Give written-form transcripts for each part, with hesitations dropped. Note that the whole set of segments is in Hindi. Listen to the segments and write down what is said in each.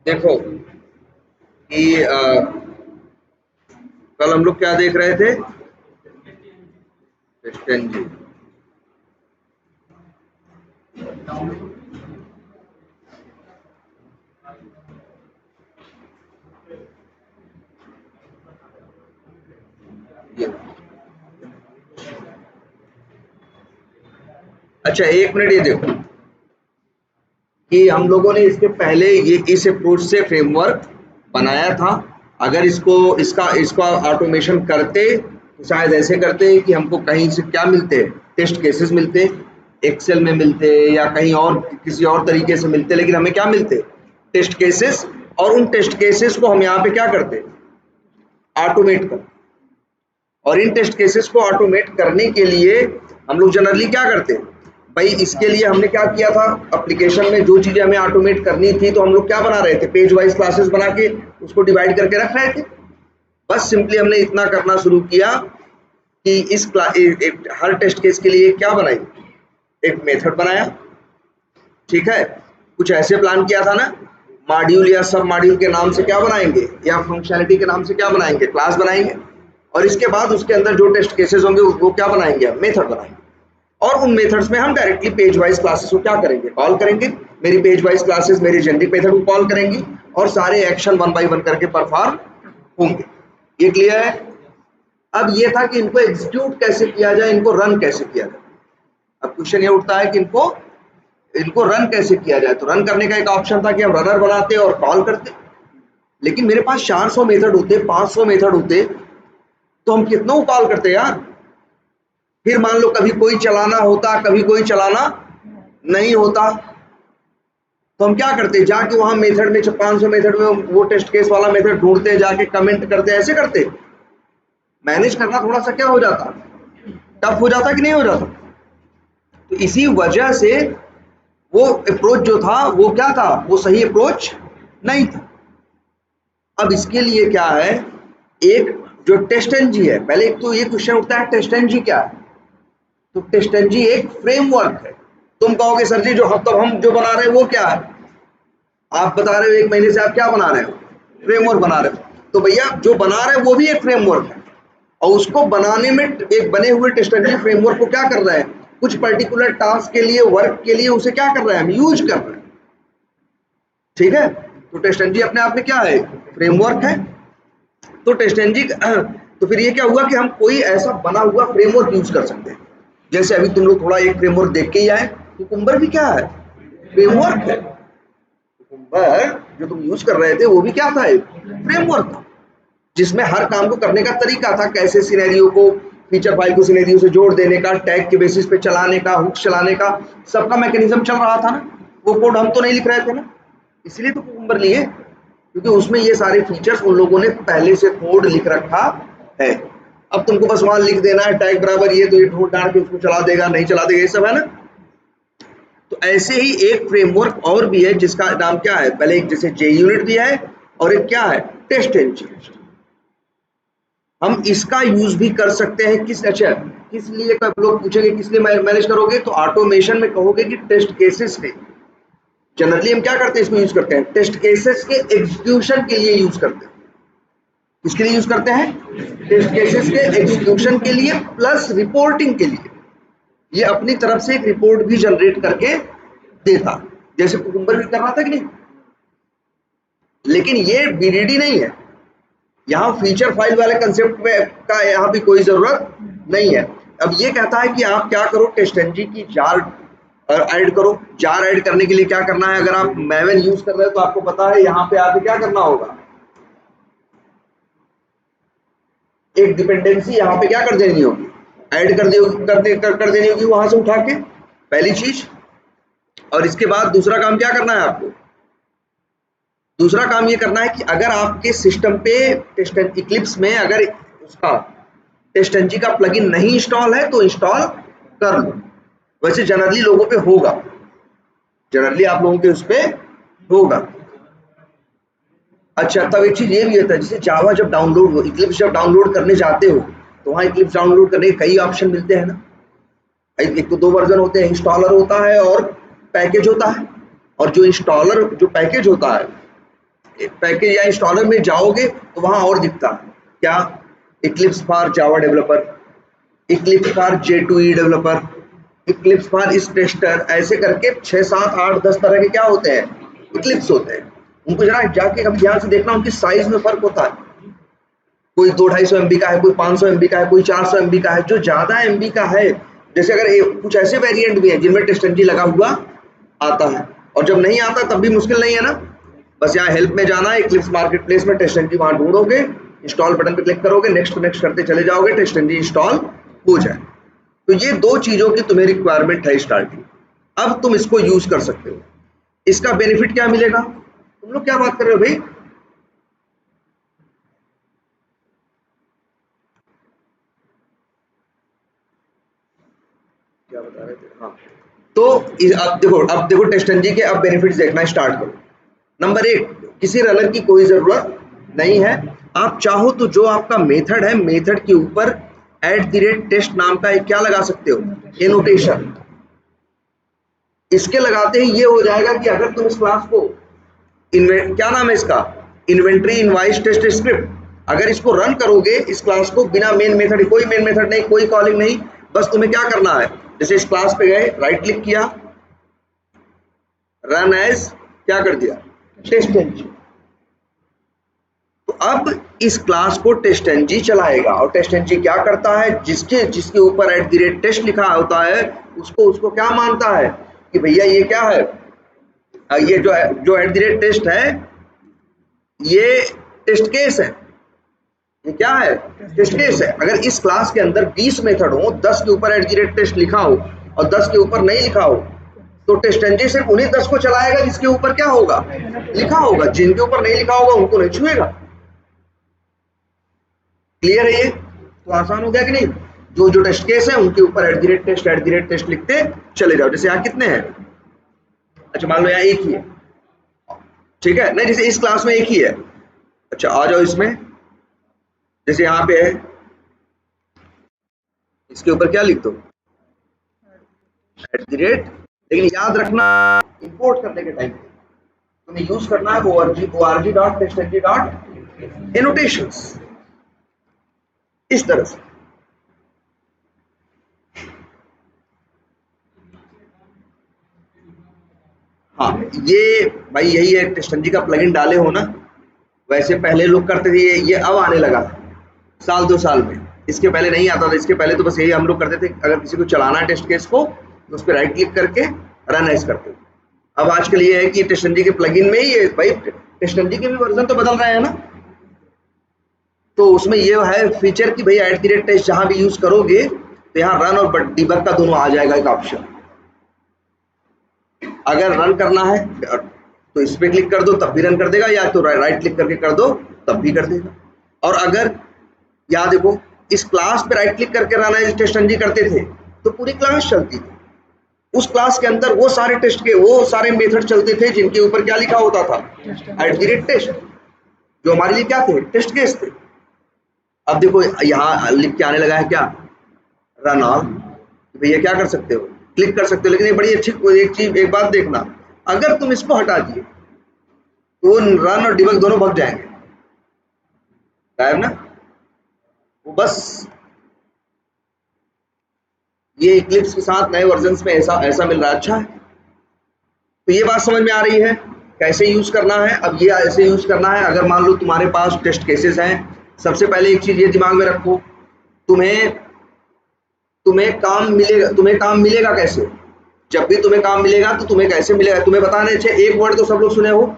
देखो कि कल हम लोग क्या देख रहे थे? टेस्टेंजी। ये अच्छा, एक मिनट, ये देखो कि हम लोगों ने इसके पहले ये इस अप्रोच से फ्रेमवर्क बनाया था। अगर इसको इसका इसका ऑटोमेशन करते तो शायद ऐसे करते कि हमको कहीं से क्या मिलते, टेस्ट केसेस मिलते, एक्सेल में मिलते या कहीं और किसी और तरीके से मिलते, लेकिन हमें क्या मिलते? Test cases. और उन टेस्ट केसेस को हम यहाँ पे क्या करते? ऑटोमेट कर। और इन टेस्ट केसेस को ऑटोमेट करने के लिए हम लोग जनरली क्या करते हैं भाई? इसके लिए हमने क्या किया था, एप्लीकेशन में जो चीजें हमें ऑटोमेट करनी थी तो हम लोग क्या बना रहे थे? पेज वाइज क्लासेस बना के उसको डिवाइड करके रख रहे थे। बस सिंपली हमने इतना करना शुरू किया कि हर टेस्ट केस के लिए क्या बनाई? एक मेथड बनाया। ठीक है, कुछ ऐसे प्लान किया था ना, मॉड्यूल या सब मॉड्यूल के नाम से क्या बनाएंगे, या फंक्शनैलिटी के नाम से क्या बनाएंगे? क्लास बनाएंगे। और इसके बाद उसके अंदर जो टेस्ट केसेस होंगे वो क्या बनाएंगे? मेथड बनाएंगे। और उन मेथड्स में हम डायरेक्टली पेज वाइज क्लासेस को क्या करेंगे? कॉल करेंगे। मेरी पेज वाइज क्लासेस मेरी जेनेरिक मेथड को कॉल करेंगी और सारे एक्शन वन बाय वन करके परफॉर्म होंगे। ये क्लियर है? अब ये था कि इनको एग्जीक्यूट कैसे किया जाए, इनको रन कैसे किया जाए। अब क्वेश्चन ये उठता है कि इनको इनको रन कैसे किया जाए। तो रन करने का एक ऑप्शन था कि हम रनर बनाते और कॉल करते, लेकिन मेरे पास 400 मेथड होते, 500 मेथड होते, तो हम कितनों कॉल करते यार। फिर मान लो कभी कोई चलाना होता, कभी कोई चलाना नहीं होता, तो हम क्या करते? जाके वहां मेथड में 500 मेथड में वो टेस्ट केस वाला मेथड ढूंढते, जाके कमेंट करते, ऐसे करते। मैनेज करना थोड़ा सा क्या हो जाता, टफ हो जाता कि नहीं हो जाता। तो इसी वजह से वो अप्रोच जो था वो क्या था, वो सही अप्रोच नहीं था। अब इसके लिए क्या है, एक जो टेस्टेंजी है, पहले एक तो ये क्वेश्चन उठता है टेस्टेंजी क्या है। तो टेस्टेंजी एक फ्रेमवर्क है। तुम कहोगे सर जी जो हम जो बना रहे हैं वो क्या है? आप बता रहे हो 1 महीने से आप क्या बना रहे हो? फ्रेमवर्क बना रहे हो। तो भैया जो बना रहे हैं वो भी एक फ्रेमवर्क है, और उसको बनाने में एक बने हुए टेस्टेंजी फ्रेमवर्क को क्या कर रहे हैं? कुछ पर्टिकुलर टास्क के लिए, वर्क के लिए उसे क्या कर रहे हैं? हम यूज कर रहे हैं। ठीक है, तो टेस्टेंजी अपने आप में क्या है? फ्रेमवर्क है। तो टेस्टेंजी तो फिर ये क्या हुआ कि हम कोई ऐसा बना हुआ फ्रेमवर्क यूज कर सकते हैं। जैसे अभी तुम लोग थोड़ा एक फ्रेमवर्क देख के ही आए, कुकुम्बर भी क्या है? फ्रेमवर्क है। कुकुम्बर जो तुम यूज कर रहे थे वो भी क्या था? एक फ्रेमवर्क था, जिसमें हर काम को करने का तरीका था, कैसे सिनेरियो को, फीचर फाइल को सिनेरियो से जोड़ देने का, टैग के बेसिस पे चलाने का, हुक्स चलाने का, सबका मैकेनिज्म चल रहा था ना। वो कोड हम तो नहीं लिख रहे थे ना, इसलिए तो कुकुम्बर लिए, क्योंकि उसमें ये सारे फीचर्स उन लोगों ने पहले से कोड लिख रखा है। अब तुमको बस वहां लिख देना है टैग बराबर ये, तो ये ढूंढ डाल के उसको चला देगा, नहीं चला देगा, ये सब है ना। तो ऐसे ही एक फ्रेमवर्क और भी है जिसका नाम क्या है, पहले एक जैसे जे यूनिट दिया है और एक क्या है? Test engineer. हम इसका यूज भी कर सकते हैं किस, अच्छा किस लिए, कब लोग पूछेंगे किस लिए मैनेज करोगे, तो ऑटोमेशन में कहोगे कि टेस्ट केसेस के, जनरली हम क्या करते हैं इसको यूज करते हैं टेस्ट केसेस के एग्जीक्यूशन के लिए यूज करते हैं। किसके लिए यूज करते हैं? टेस्ट केसेस के एग्जीक्यूशन के लिए प्लस रिपोर्टिंग के लिए। ये अपनी तरफ से एक रिपोर्ट भी जनरेट करके देता, जैसे कुकुम्बर भी कर रहा था कि नहीं। लेकिन ये बीडीडी नहीं है, यहाँ फीचर फाइल वाले कंसेप्ट में का यहाँ भी कोई जरूरत नहीं है। अब ये कहता है कि आप क्या करो, टेस्टेंजी की जार ऐड करो। जार ऐड करने के लिए क्या करना है, अगर आप मैवन यूज कर रहे हो तो आपको पता है यहाँ पे आके क्या करना होगा, एक डिपेंडेंसी यहाँ पे क्या कर देनी होगी, ऐड कर देनी होगी वहां से उठा के, पहली चीज। और इसके बाद दूसरा काम क्या करना है आपको? दूसरा काम ये करना है कि अगर आपके सिस्टम पे इक्लिप्स में अगर उसका टेस्टेंजी का प्लगइन नहीं इंस्टॉल है तो इंस्टॉल कर लो। वैसे जनरली लोगों पे होगा, जनरली आप लोगों के उस पे होगा। अच्छा, तब एक चीज ये भी होता है, जैसे जावा जब डाउनलोड हो, इक्लिप्स जब डाउनलोड करने जाते हो तो वहाँ इक्लिप्स डाउनलोड करने के कई ऑप्शन मिलते हैं ना। एक तो 2 वर्जन होते हैं, इंस्टॉलर होता है और पैकेज होता है। और जो इंस्टॉलर जो पैकेज होता है पैकेज या इंस्टॉलर में जाओगे तो वहां और दिखता है क्या, Eclipse for Java developer, Eclipse for J2EE developer, Eclipse for इस टेस्टर, ऐसे करके 6 7 8 10 तरह के क्या होते हैं, इक्लिप्स होते हैं। उनको जरा जाके कभी ध्यान से देखना, उनकी साइज में फर्क होता है, कोई 200-250 MB का है, कोई 500 MB का है, कोई 400 MB का है। जो ज्यादा MB का है, जैसे अगर कुछ ऐसे वेरिएंट भी हैं जिनमें टेस्टनजी लगा हुआ आता है, और जब नहीं आता तब भी मुश्किल नहीं है ना, बस यहाँ हेल्प में जाना है, इक्लिप्स मार्केट प्लेस में टेस्टनजी वहां ढूंढोगे, इंस्टॉल बटन पे क्लिक करोगे, नेक्स्ट नेक्स्ट करते चले जाओगे, टेस्टनजी इंस्टॉल हो जाए। तो ये दो चीजों की तुम्हें रिक्वायरमेंट है स्टार्टिंग। अब तुम इसको यूज कर सकते हो। इसका बेनिफिट क्या मिलेगा, तुम लोग क्या बात कर रहे हो भाई, क्या बता रहे थे, हाँ। तो अब देखो टेस्टनजी के अब बेनिफिट्स देखना स्टार्ट करो। नंबर 1, किसी रनर की कोई जरूरत नहीं है। आप चाहो तो जो आपका मेथड है, मेथड के ऊपर @test नाम का एक क्या लगा सकते हो, एनोटेशन। इसके लगाते ही ये हो जाएगा कि अगर तुम इस क्लास को क्या नाम है इसका, इन्वेंट्री इनवाइस टेस्ट स्क्रिप्ट, अगर इसको रन करोगे इस क्लास को बिना मेन मेथड, कोई मेन मेथड नहीं, कोई कॉलिंग नहीं, बस तुम्हें क्या करना है, जैसे इस क्लास पे गए, राइट क्लिक किया, रन एज, क्या कर दिया, टेस्टनजी। तो अब इस क्लास को टेस्टनजी चलाएगा, और टेस्टनजी क्या करता है, जिसके ऊपर @test लिखा होता है उसको क्या मानता है कि भैया ये क्या है, ये जो @test है ये टेस्ट केस है, ये क्या है, टेस्ट केस है। अगर इस क्लास के अंदर 20 मेथड हो, 10 के ऊपर @test लिखा हो और 10 के ऊपर नहीं लिखा हो, तो टेस्टनजी सिर्फ उन्हीं 10 को चलाएगा जिसके ऊपर क्या होगा, लिखा होगा। जिनके ऊपर नहीं लिखा होगा उनको नहीं छुएगा। क्लियर है ये, तो आसान हो गया कि नहीं। जो टेस्ट केस है उनके ऊपर @test लिखते चले जाओ। जैसे यहाँ कितने हैं, अच्छा मान लो यहाँ एक ही है, ठीक है, नहीं जैसे इस क्लास में एक ही है, अच्छा आ जाओ इसमें, जैसे यहाँ पे है, इसके ऊपर क्या लिख दो, लेकिन याद रखना इंपोर्ट करने के टाइम तुम्हें यूज करना है org.testng.annotations, इस तरह से। हाँ ये भाई यही है, टेस्टनजी का प्लगइन डाले हो ना, वैसे पहले लोग करते थे, ये अब आने लगा साल 2 साल में, इसके पहले नहीं आता था। इसके पहले तो बस यही हम लोग करते थे, अगर किसी को चलाना है टेस्ट केस को तो उस पर राइट क्लिक करके रन एज करते थे। अब आजकल ये है कि टेस्टनजी के प्लगइन में ही ये भाई, टेस्टनजी के भी वर्जन तो बदल रहे हैं ना, तो उसमें ये है फीचर कि भाई @test जहां भी यूज करोगे तो यहाँ रन और डिबग का दोनों आ जाएगा एक ऑप्शन। अगर रन करना है तो इस पे क्लिक कर दो तब भी रन कर देगा, या तो राइट क्लिक करके कर दो तब भी कर देगा। और अगर याद देखो इस क्लास पे राइट क्लिक करके रन एज टेस्टनजी करते थे तो पूरी क्लास चलती थी, उस क्लास के अंदर वो सारे वो सारे मेथड चलते थे जिनके ऊपर क्या लिखा होता था, @test, जो हमारे लिए क्या थे, टेस्ट केस थे। अब देखो यहाँ लिख के आने लगा है क्या, रन ऑल, भैया क्या कर सकते हो, क्लिक कर सकते हो। लेकिन ये बड़ी अच्छी एक बात देखना, अगर तुम इसको हटा दिए तो रन और डिबग दोनों भाग जाएंगे, गायब ना। वो बस ये इक्लिप्स के साथ नए वर्जन्स में ऐसा मिल रहा है। अच्छा है, तो ये बात समझ में आ रही है कैसे यूज करना है। अब ये ऐसे यूज करना है, अगर मान लो तुम्हारे पास टेस्ट केसेस हैं, सबसे पहले एक चीज ये दिमाग में रखो, तुम्हें काम मिलेगा कैसे, जब भी तुम्हें काम मिलेगा तो तुम्हें कैसे मिलेगा, तुम्हें बताने चाहिए। एक वर्ड तो सब लोग सुने हो,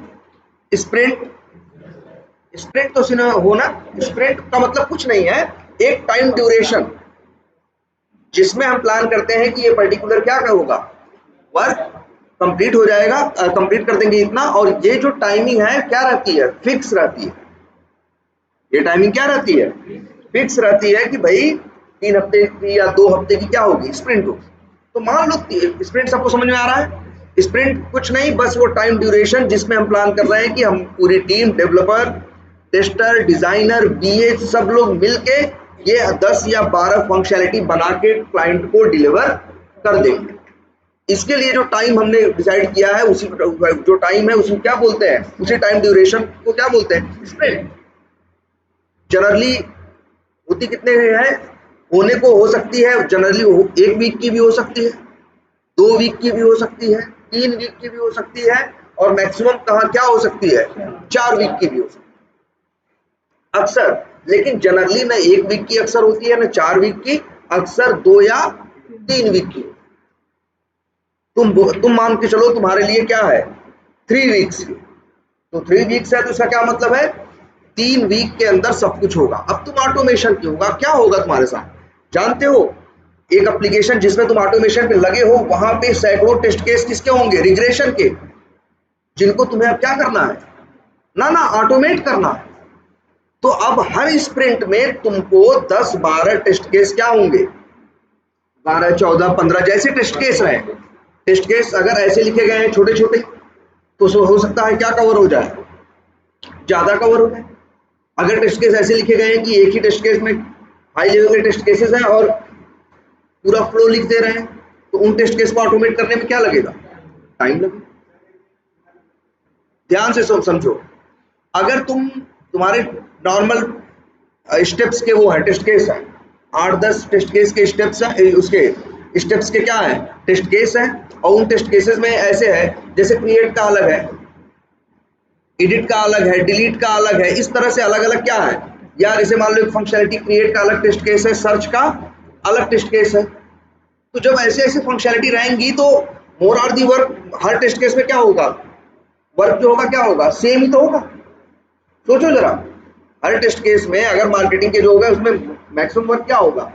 स्प्रिंट। स्प्रिंट तो सुने हो ना, स्प्रिंट का मतलब कुछ नहीं है, एक टाइम ड्यूरेशन जिसमें हम प्लान करते हैं कि ये पर्टिकुलर क्या होगा, वर्क कंप्लीट हो जाएगा, कंप्लीट कर देंगे इतना, और ये जो टाइमिंग है क्या रहती है, फिक्स रहती है। ये टाइमिंग क्या रहती है, फिक्स रहती है कि भाई 3 हफ्ते की या 2 हफ्ते की क्या होगी, स्प्रिंट होगी। तो मान लो स्प्रिंट सबको समझ में आ रहा है। स्प्रिंट कुछ नहीं, बस वो टाइम ड्यूरेशन जिसमें हम प्लान कर रहे हैं कि हम पूरी team, developer, tester, designer, BA, सब लोग मिलके ये 10 या 12 फंक्शनैलिटी बना के क्लाइंट को डिलीवर कर देंगे। इसके लिए जो टाइम हमने डिसाइड किया है, उसी जो टाइम है उसको क्या बोलते हैं, उसी टाइम ड्यूरेशन को क्या बोलते हैं, स्प्रिंट। जनरली होती कितने है, होने को हो सकती है जनरली 1 वीक की भी हो सकती है, 2 वीक की भी हो सकती है, 3 वीक की भी हो सकती है, और मैक्सिमम कहाँ क्या हो सकती है, 4 वीक की भी हो सकती है अक्सर। लेकिन जनरली ना 1 वीक की अक्सर होती है, ना 4 वीक की, अक्सर 2 या 3 वीक की। तुम मान के चलो तुम्हारे लिए क्या है 3 वीक्स की, तो 3 वीक्स है तो इसका क्या मतलब है 3 वीक के अंदर सब कुछ होगा। अब तुम ऑटोमेशन की होगा, क्या होगा तुम्हारे साथ जानते हो, एक एप्लीकेशन जिसमें तुम ऑटोमेशन पे लगे हो, वहां पे सैकड़ों टेस्ट केस किसके होंगे, रिग्रेशन के, जिनको तुम्हें अब क्या करना है, ना ऑटोमेट करना है। तो अब हर स्प्रिंट में तुमको 10-12 टेस्ट केस क्या होंगे, 12, 14, 15 जैसे टेस्ट केस रहे। टेस्ट केस अगर ऐसे लिखे गए हैं छोटे छोटे, तो हो सकता है क्या कवर हो जाए, ज्यादा कवर हो जाए। अगर टेस्ट केस ऐसे लिखे गए हैं कि एक ही टेस्ट केस में हाई लेवल के टेस्ट केसेस हैं और पूरा फ्लो लिख दे रहे हैं, तो उन टेस्ट केस को ऑटोमेट करने में क्या लगेगा, टाइम लगेगा। ध्यान से समझो, अगर तुम्हारे नॉर्मल स्टेप्स के वो है टेस्ट केस है, 8-10 टेस्ट केस के स्टेप्स हैं, उसके स्टेप्स के क्या है, टेस्ट केस है, और उन टेस्ट केसेस में ऐसे है जैसे क्रिएट का अलग है, एडिट का अलग है, डिलीट का अलग है, इस तरह से अलग अलग क्या है यार। इसे मान लो एक फंक्शनलिटी क्रिएट का अलग टेस्ट केस है, सर्च का अलग टेस्ट केस है। तो जब ऐसे ऐसे फंक्शनलिटी रहेंगी तो मोर आर दी वर्क, हर टेस्ट केस में क्या होगा, वर्क जो होगा क्या होगा, सेम ही तो होगा। सोचो जरा, हर टेस्ट केस में अगर मार्केटिंग के जो होगा उसमें मैक्सिमम वर्क क्या होगा,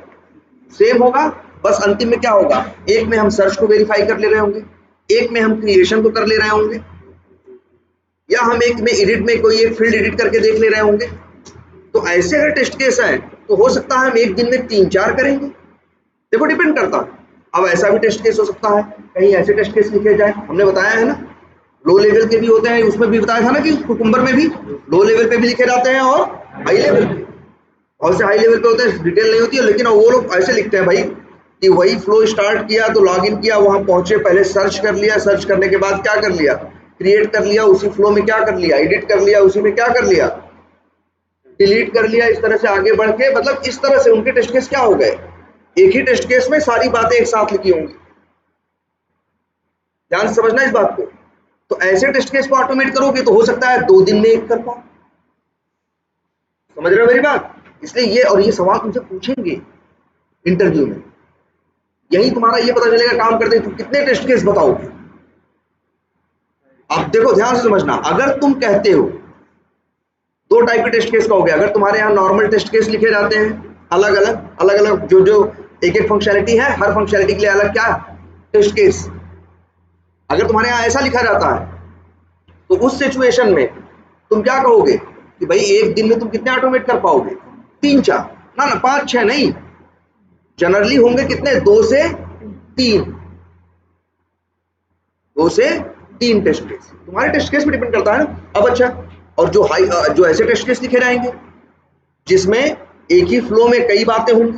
सेम होगा। बस अंतिम में क्या होगा, एक में हम सर्च को वेरीफाई कर ले रहे होंगे, एक में हम क्रिएशन को कर ले रहे होंगे, या हम एक में एडिट में कोई एक फील्ड एडिट करके देख ले रहे होंगे। तो ऐसे अगर टेस्ट केस है तो हो सकता है हम एक दिन में 3-4 करेंगे, देखो डिपेंड करता है। अब ऐसा भी टेस्ट केस हो सकता है कहीं ऐसे टेस्ट केस लिखे जाए, हमने बताया है ना लो लेवल के भी होते हैं, उसमें भी बताया था ना कि कुकुम्बर में भी लो लेवल पे भी लिखे जाते हैं और हाई लेवल पे, बहुत से हाई लेवल पे होते हैं डिटेल नहीं होती है, लेकिन वो लोग ऐसे लिखते हैं भाई कि वही फ्लो स्टार्ट किया तो लॉग इन किया, वहां पहुंचे, पहले सर्च कर लिया, सर्च करने के बाद क्या कर लिया, क्रिएट कर लिया, उसी फ्लो में क्या कर लिया, एडिट कर लिया, उसी में क्या कर लिया, डिलीट कर लिया, इस तरह से आगे बढ़ के, मतलब इस तरह से उनके टेस्ट केस क्या हो गए, एक ही टेस्ट केस में सारी बातें एक साथ लिखी होंगी। ध्यान से समझना इस बात को। तो ऐसे टेस्ट केस को ऑटोमेट करोगे तो हो सकता है 2 दिन में एक कर पाओ, समझ रहे हो मेरी बात। इसलिए ये, और ये सवाल तुमसे पूछेंगे इंटरव्यू में, यही तुम्हारा ये पता चलेगा काम करते तुम कितने टेस्ट केस बताओगे। अब देखो ध्यान से समझना, अगर तुम कहते हो 2 टाइप के टेस्ट केस कहोगे, अगर तुम्हारे यहाँ नॉर्मल टेस्ट केस लिखे जाते हैं अलग अलग जो एक एक फंक्शनलिटी है, हर फंक्शनलिटी के लिए अलग क्या टेस्ट केस, अगर तुम्हारे यहाँ ऐसा लिखा जाता है तो उस सिचुएशन में तुम क्या कहोगे कि भाई एक दिन में तुम कितने ऑटोमेट कर पाओगे, 3-4, ना 5-6 नहीं, जनरली होंगे कितने, 2 से 3, 2 से 3 टेस्ट केस, तुम्हारे टेस्ट केस पे डिपेंड करता है ना। अब अच्छा, और जो ऐसे टेस्ट केस लिखे जाएंगे जिसमें एक ही फ्लो में कई बातें होंगी,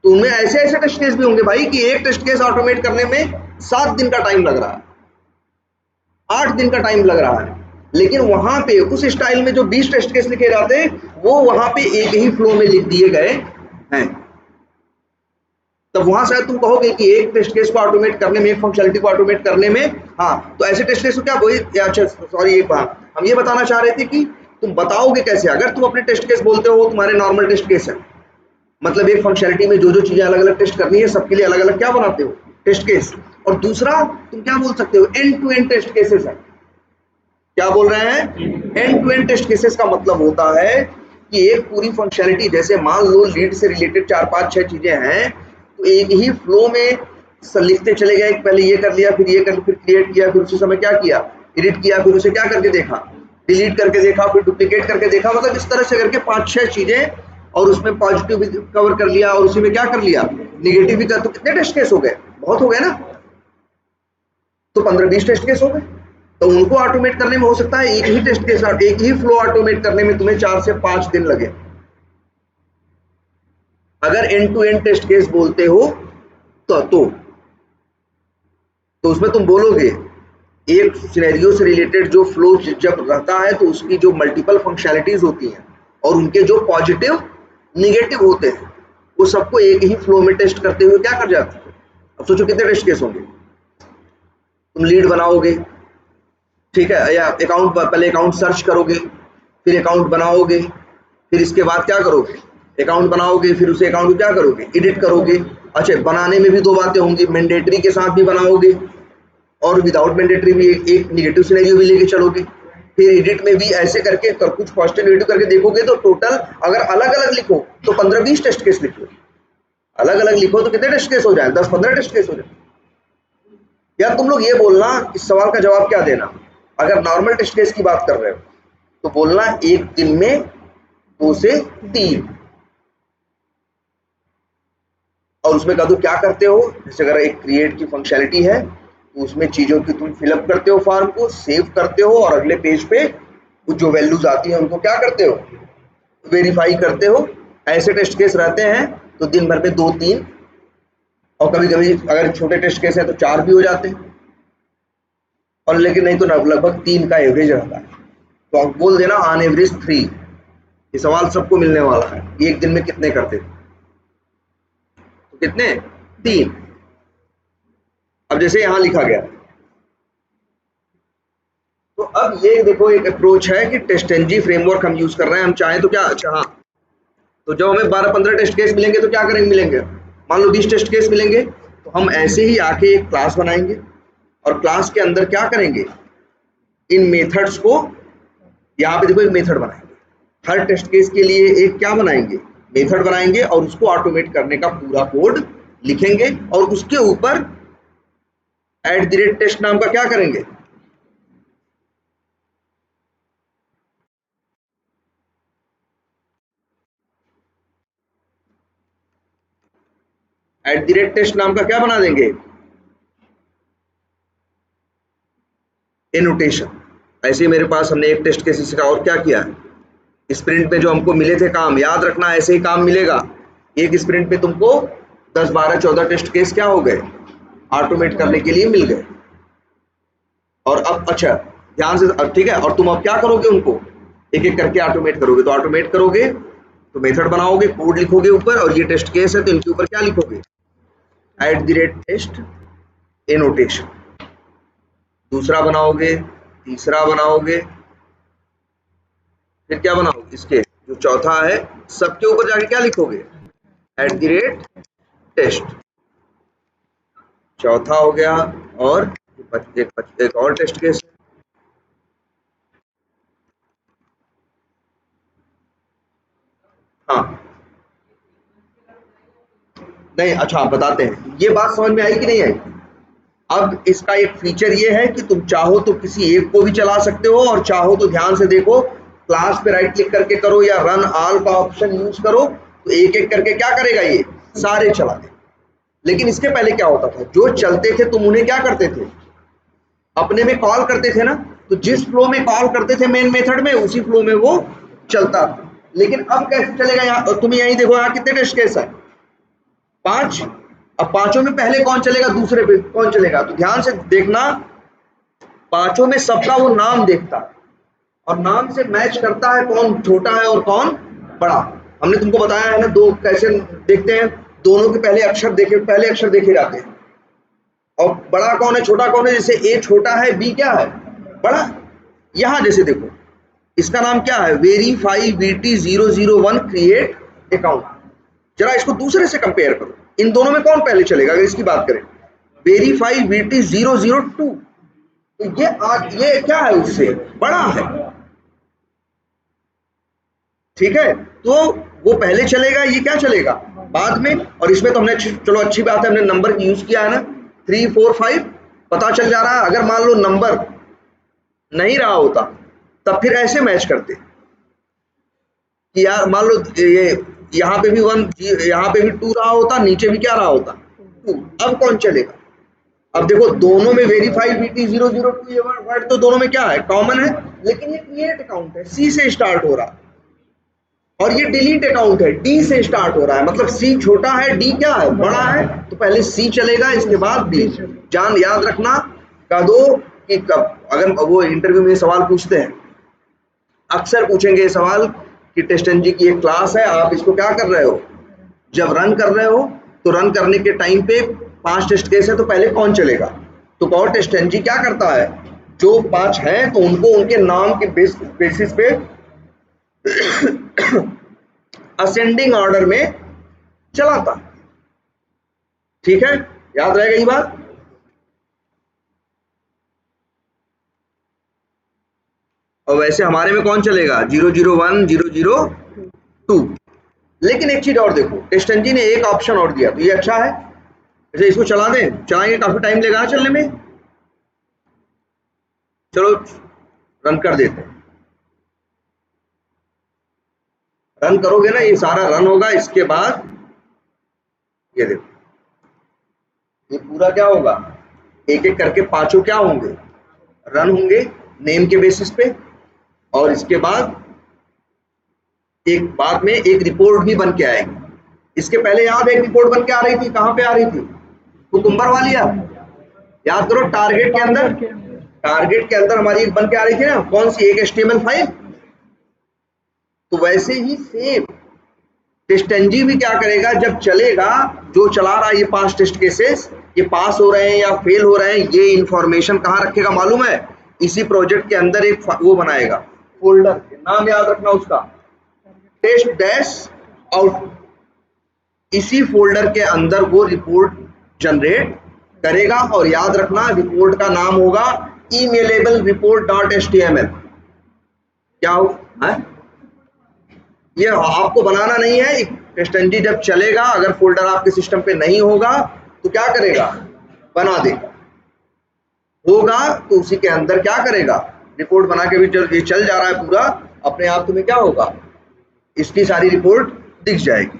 तो उनमें ऐसे ऐसे टेस्ट केस भी होंगे भाई कि एक टेस्ट केस ऑटोमेट करने में 7 दिन का टाइम लग रहा है, 8 दिन का टाइम लग रहा है, लेकिन वहां पे उस स्टाइल में जो 20 टेस्ट केस लिखे जाते हैं वो वहां पे एक ही फ्लो में लिख दिए गए हैं। तब वहां शायद तुम कहोगे कि एक टेस्ट केस को ऑटोमेट करने में, एक फंक्शनलिटी को ऑटोमेट करने में, हाँ तो ऐसे टेस्ट केस को क्या वही, अच्छा सॉरी एक बात हम ये बताना चाह रहे थे कि तुम बताओगे कैसे, अगर तुम अपने टेस्ट केस बोलते हो तुम्हारे नॉर्मल टेस्ट केस है, मतलब एक फंक्शनलिटी में जो जो चीजें अलग अलग टेस्ट करनी है सबके लिए अलग अलग क्या बनाते हो टेस्ट केस, और दूसरा तुम क्या बोल सकते हो end to end test cases है। क्या बोल रहे हैं, end to end test cases का मतलब होता है कि एक पूरी फंक्शनलिटी, जैसे मान लो लीड से रिलेटेड 4-5-6 चीजें हैं, तो एक ही फ्लो में लिखते चले गए, पहले ये कर लिया, फिर ये कर, फिर क्रिएट किया, फिर उसी समय क्या किया, एडिट किया, फिर उसे क्या करके देखा, डिलीट करके देखा, फिर डुप्लीकेट करके देखा, मतलब इस तरह से करके 5-6 चीजें, और उसमें पॉजिटिव भी कवर कर लिया और उसी में क्या कर लिया, निगेटिव भी कर, तो कितने टेस्ट केस हो गए, बहुत हो गए ना, तो 15-20 टेस्ट केस हो गए। तो उनको ऑटोमेट करने में हो सकता है एक ही टेस्ट केस, एक ही फ्लो ऑटोमेट करने में तुम्हें 4 से 5 दिन लगे, अगर end to end test case बोलते हो तो तो उसमें तुम बोलोगे एक सिनेरियो से रिलेटेड जो फ्लो जब रहता है तो उसकी जो मल्टीपल फंक्शनैलिटीज होती हैं और उनके जो पॉजिटिव निगेटिव होते हैं वो सबको एक ही फ्लो में टेस्ट करते हुए क्या कर जाते हैं। अब सोचो कितने टेस्ट केस होंगे। तुम लीड बनाओगे, ठीक है, या अकाउंट, पहले अकाउंट सर्च करोगे, फिर अकाउंट बनाओगे, फिर इसके बाद क्या करोगे, अकाउंट बनाओगे, फिर उसे अकाउंट को क्या करोगे, एडिट करोगे। अच्छा, बनाने में भी दो बातें होंगी, मैंडेटरी के साथ भी बनाओगे और विदाउट मैंडेटरी भी एक निगेटिव सिनेरियो भी लेके चलोगे। फिर एडिट में भी ऐसे करके कुछ पॉजिटिव नेगेटिव करके देखोगे तो टोटल अगर अलग अलग लिखो तो 15-20 टेस्ट केस लिखो। अलग अलग लिखो तो कितने टेस्ट केस हो जाए, 10-15 टेस्ट केस हो जाए। यार तुम लोग ये बोलना, इस सवाल का जवाब क्या देना, अगर नॉर्मल टेस्ट केस की बात कर रहे हो तो बोलना एक दिन में 2 से 3, और उसमें कह दो क्या करते हो। जैसे अगर एक क्रिएट की फंक्शनैलिटी है तो उसमें चीजों की तुम फिलअप करते हो, फॉर्म को सेव करते हो और अगले पेज पे कुछ जो वैल्यूज आती हैं उनको क्या करते हो, वेरीफाई करते हो। ऐसे टेस्ट केस रहते हैं तो दिन भर में 2-3, और कभी कभी अगर छोटे टेस्ट केस है तो 4 भी हो जाते हैं, और लेकिन नहीं तो लगभग 3 का एवरेज रहता है। तो आप बोल देना ऑन एवरेज 3। ये सवाल सबको मिलने वाला है, एक दिन में कितने करते थे, तो कितने, 3। अब जैसे यहां लिखा गया, तो अब ये देखो एक अप्रोच है कि टेस्टेंजी फ्रेमवर्क हम यूज कर रहे हैं। हम चाहें तो क्या, अच्छा हाँ, तो जब हमें 12-15 टेस्ट केस मिलेंगे तो क्या करेंगे, मिलेंगे मान लो 20 टेस्ट केस मिलेंगे तो हम ऐसे ही आके एक क्लास बनाएंगे और क्लास के अंदर क्या करेंगे, इन मेथड्स को, यहाँ पे देखो एक मेथड बनाएंगे, हर टेस्ट केस के लिए एक क्या बनाएंगे, मेथड बनाएंगे और उसको ऑटोमेट करने का पूरा कोड लिखेंगे और उसके ऊपर @टेस्ट नाम का क्या करेंगे, @टेस्ट नाम का क्या बना देंगे, एनोटेशन। ऐसे ही मेरे पास हमने एक टेस्ट केस इसका और क्या किया, स्प्रिंट में जो हमको मिले थे काम, याद रखना ऐसे ही काम मिलेगा। एक स्प्रिंट में तुमको 10-12-14 टेस्ट केस क्या हो गए, ऑटोमेट करने के लिए मिल गए। और अब अच्छा ध्यान से, अब ठीक है, और तुम अब क्या करोगे, उनको एक एक करके ऑटोमेट करोगे। तो ऑटोमेट करोगे तो मेथड बनाओगे, कोड लिखोगे ऊपर, और ये टेस्ट केस है तो इनके ऊपर क्या लिखोगे, @टेस्ट एनोटेशन। दूसरा बनाओगे, तीसरा बनाओगे, फिर क्या बनाओगे, इसके जो चौथा है सबके ऊपर जाके क्या लिखोगे, @टेस्ट। चौथा हो गया, और एक और टेस्ट केस है, हाँ नहीं, अच्छा आप बताते हैं, ये बात समझ में आई कि नहीं आई। अब इसका एक फीचर ये है कि तुम चाहो तो किसी एक को भी चला सकते हो, और चाहो तो ध्यान से देखो, क्लास पे राइट क्लिक करके करो या रन ऑल का ऑप्शन यूज करो, तो एक एक करके क्या करेगा, ये सारे चला दे। लेकिन इसके पहले क्या होता था, जो चलते थे तुम उन्हें क्या करते थे, अपने में कॉल करते थे ना, तो जिस फ्लो में कॉल करते थे मेन मेथड में उसी फ्लो में वो चलता था। लेकिन अब कैसे चलेगा, यहाँ तुम यही देखो, यहाँ कितने टेस्ट केस है, 5। अब पांचों में पहले कौन चलेगा, दूसरे पे कौन चलेगा, तो ध्यान से देखना, पांचों में सबका वो नाम देखता है और नाम से मैच करता है कौन छोटा है और कौन बड़ा। हमने तुमको बताया है ना, दो कैसे देखते हैं, दोनों के पहले अक्षर देखे जाते हैं, और बड़ा कौन है छोटा कौन है। जैसे ए छोटा है, बी क्या है, बड़ा। यहां जैसे देखो, इसका नाम क्या है, वेरीफाई VT001 क्रिएट अकाउंट। जरा इसको दूसरे से कंपेयर करो, इन दोनों में कौन पहले चलेगा, अगर इसकी बात करें, वेरीफाई VT002, तो ये क्या है, उससे बड़ा है, ठीक है, तो वो पहले चलेगा, ये क्या चलेगा बाद में। और इसमें तो हमने, चलो अच्छी बात है, हमने नंबर यूज किया है ना, 3, 4, 5 पता चल जा रहा है। अगर मान लो नंबर नहीं रहा होता तब फिर ऐसे मैच करते कि यार मान लो ये यहाँ पे भी 1, यहाँ पे भी 2 रहा होता, नीचे भी क्या रहा होता, 2। अब कौन चलेगा, अब देखो दोनों में वेरीफाई VT002 ये वर्ड तो दोनों में क्या है, कॉमन है, लेकिन ये क्रिएट अकाउंट है, सी से स्टार्ट हो रहा, और ये डिलीट अकाउंट है, डी से स्टार्ट हो रहा है, मतलब सी छोटा है, डी क्या है, बड़ा है, तो पहले सी चलेगा, इसके बाद डी। जान याद रखना, कह दो कि कब अगर वो इंटरव्यू में सवाल पूछते हैं, अक्सर पूछेंगे ये सवाल कि टेस्टंजी की एक क्लास है, आप इसको क्या कर रहे हो, जब रन कर रहे हो तो रन करने के टाइम पे 5 टेस्ट केस है, तो पहले कौन चलेगा, तो कहो टेस्टंजी क्या करता है, जो 5 हैं तो उनको उनके नाम के बेसिस पे असेंडिंग ऑर्डर में चलाता। ठीक है, याद रहेगा ये बात। और वैसे हमारे में कौन चलेगा, 001 002। लेकिन एक चीज और देखो, टेस्टंजी ने एक ऑप्शन और दिया, तो ये अच्छा है, जैसे इसको चला दें, चलाएंगे काफी टाइम लेगा ना चलने में, चलो रन कर देते हैं। रन करोगे ना, ये सारा रन होगा, इसके बाद ये देखो ये पूरा क्या होगा, एक एक करके 5 क्या होंगे, रन होंगे नेम के बेसिस पे, और इसके बाद एक बाद में एक रिपोर्ट भी बन के आएगी। इसके पहले याद एक रिपोर्ट बन के आ रही थी, कहां पे आ रही थी, कुकुम्बर वाली, याद करो, टारगेट के अंदर हमारी एक बन के आ रही थी ना, कौन सी, एक HTML फाइल। तो वैसे ही सेम टेस्टंजी भी क्या करेगा, जब चलेगा, जो चला रहा है ये 5 टेस्ट केसेस, ये पास हो रहे हैं या फेल हो रहे हैं, ये इंफॉर्मेशन कहाँ रखेगा मालूम है, इसी प्रोजेक्ट के अंदर एक वो बनाएगा फोल्डर, नाम याद रखना उसका, टेस्ट डैश आउट। इसी फोल्डर के अंदर वो रिपोर्ट जनरेट करेगा, और याद रखना रिपोर्ट का नाम होगा ईमेलेबल रिपोर्ट .html। क्या हो है? ये आपको बनाना नहीं है, टेस्टंजी जब चलेगा, अगर फोल्डर आपके सिस्टम पे नहीं होगा तो क्या करेगा, बना देगा, होगा तो उसी के अंदर क्या करेगा, रिपोर्ट बना के भी चल जा रहा है पूरा, अपने आप तुम्हें क्या होगा, इसकी सारी रिपोर्ट दिख जाएगी।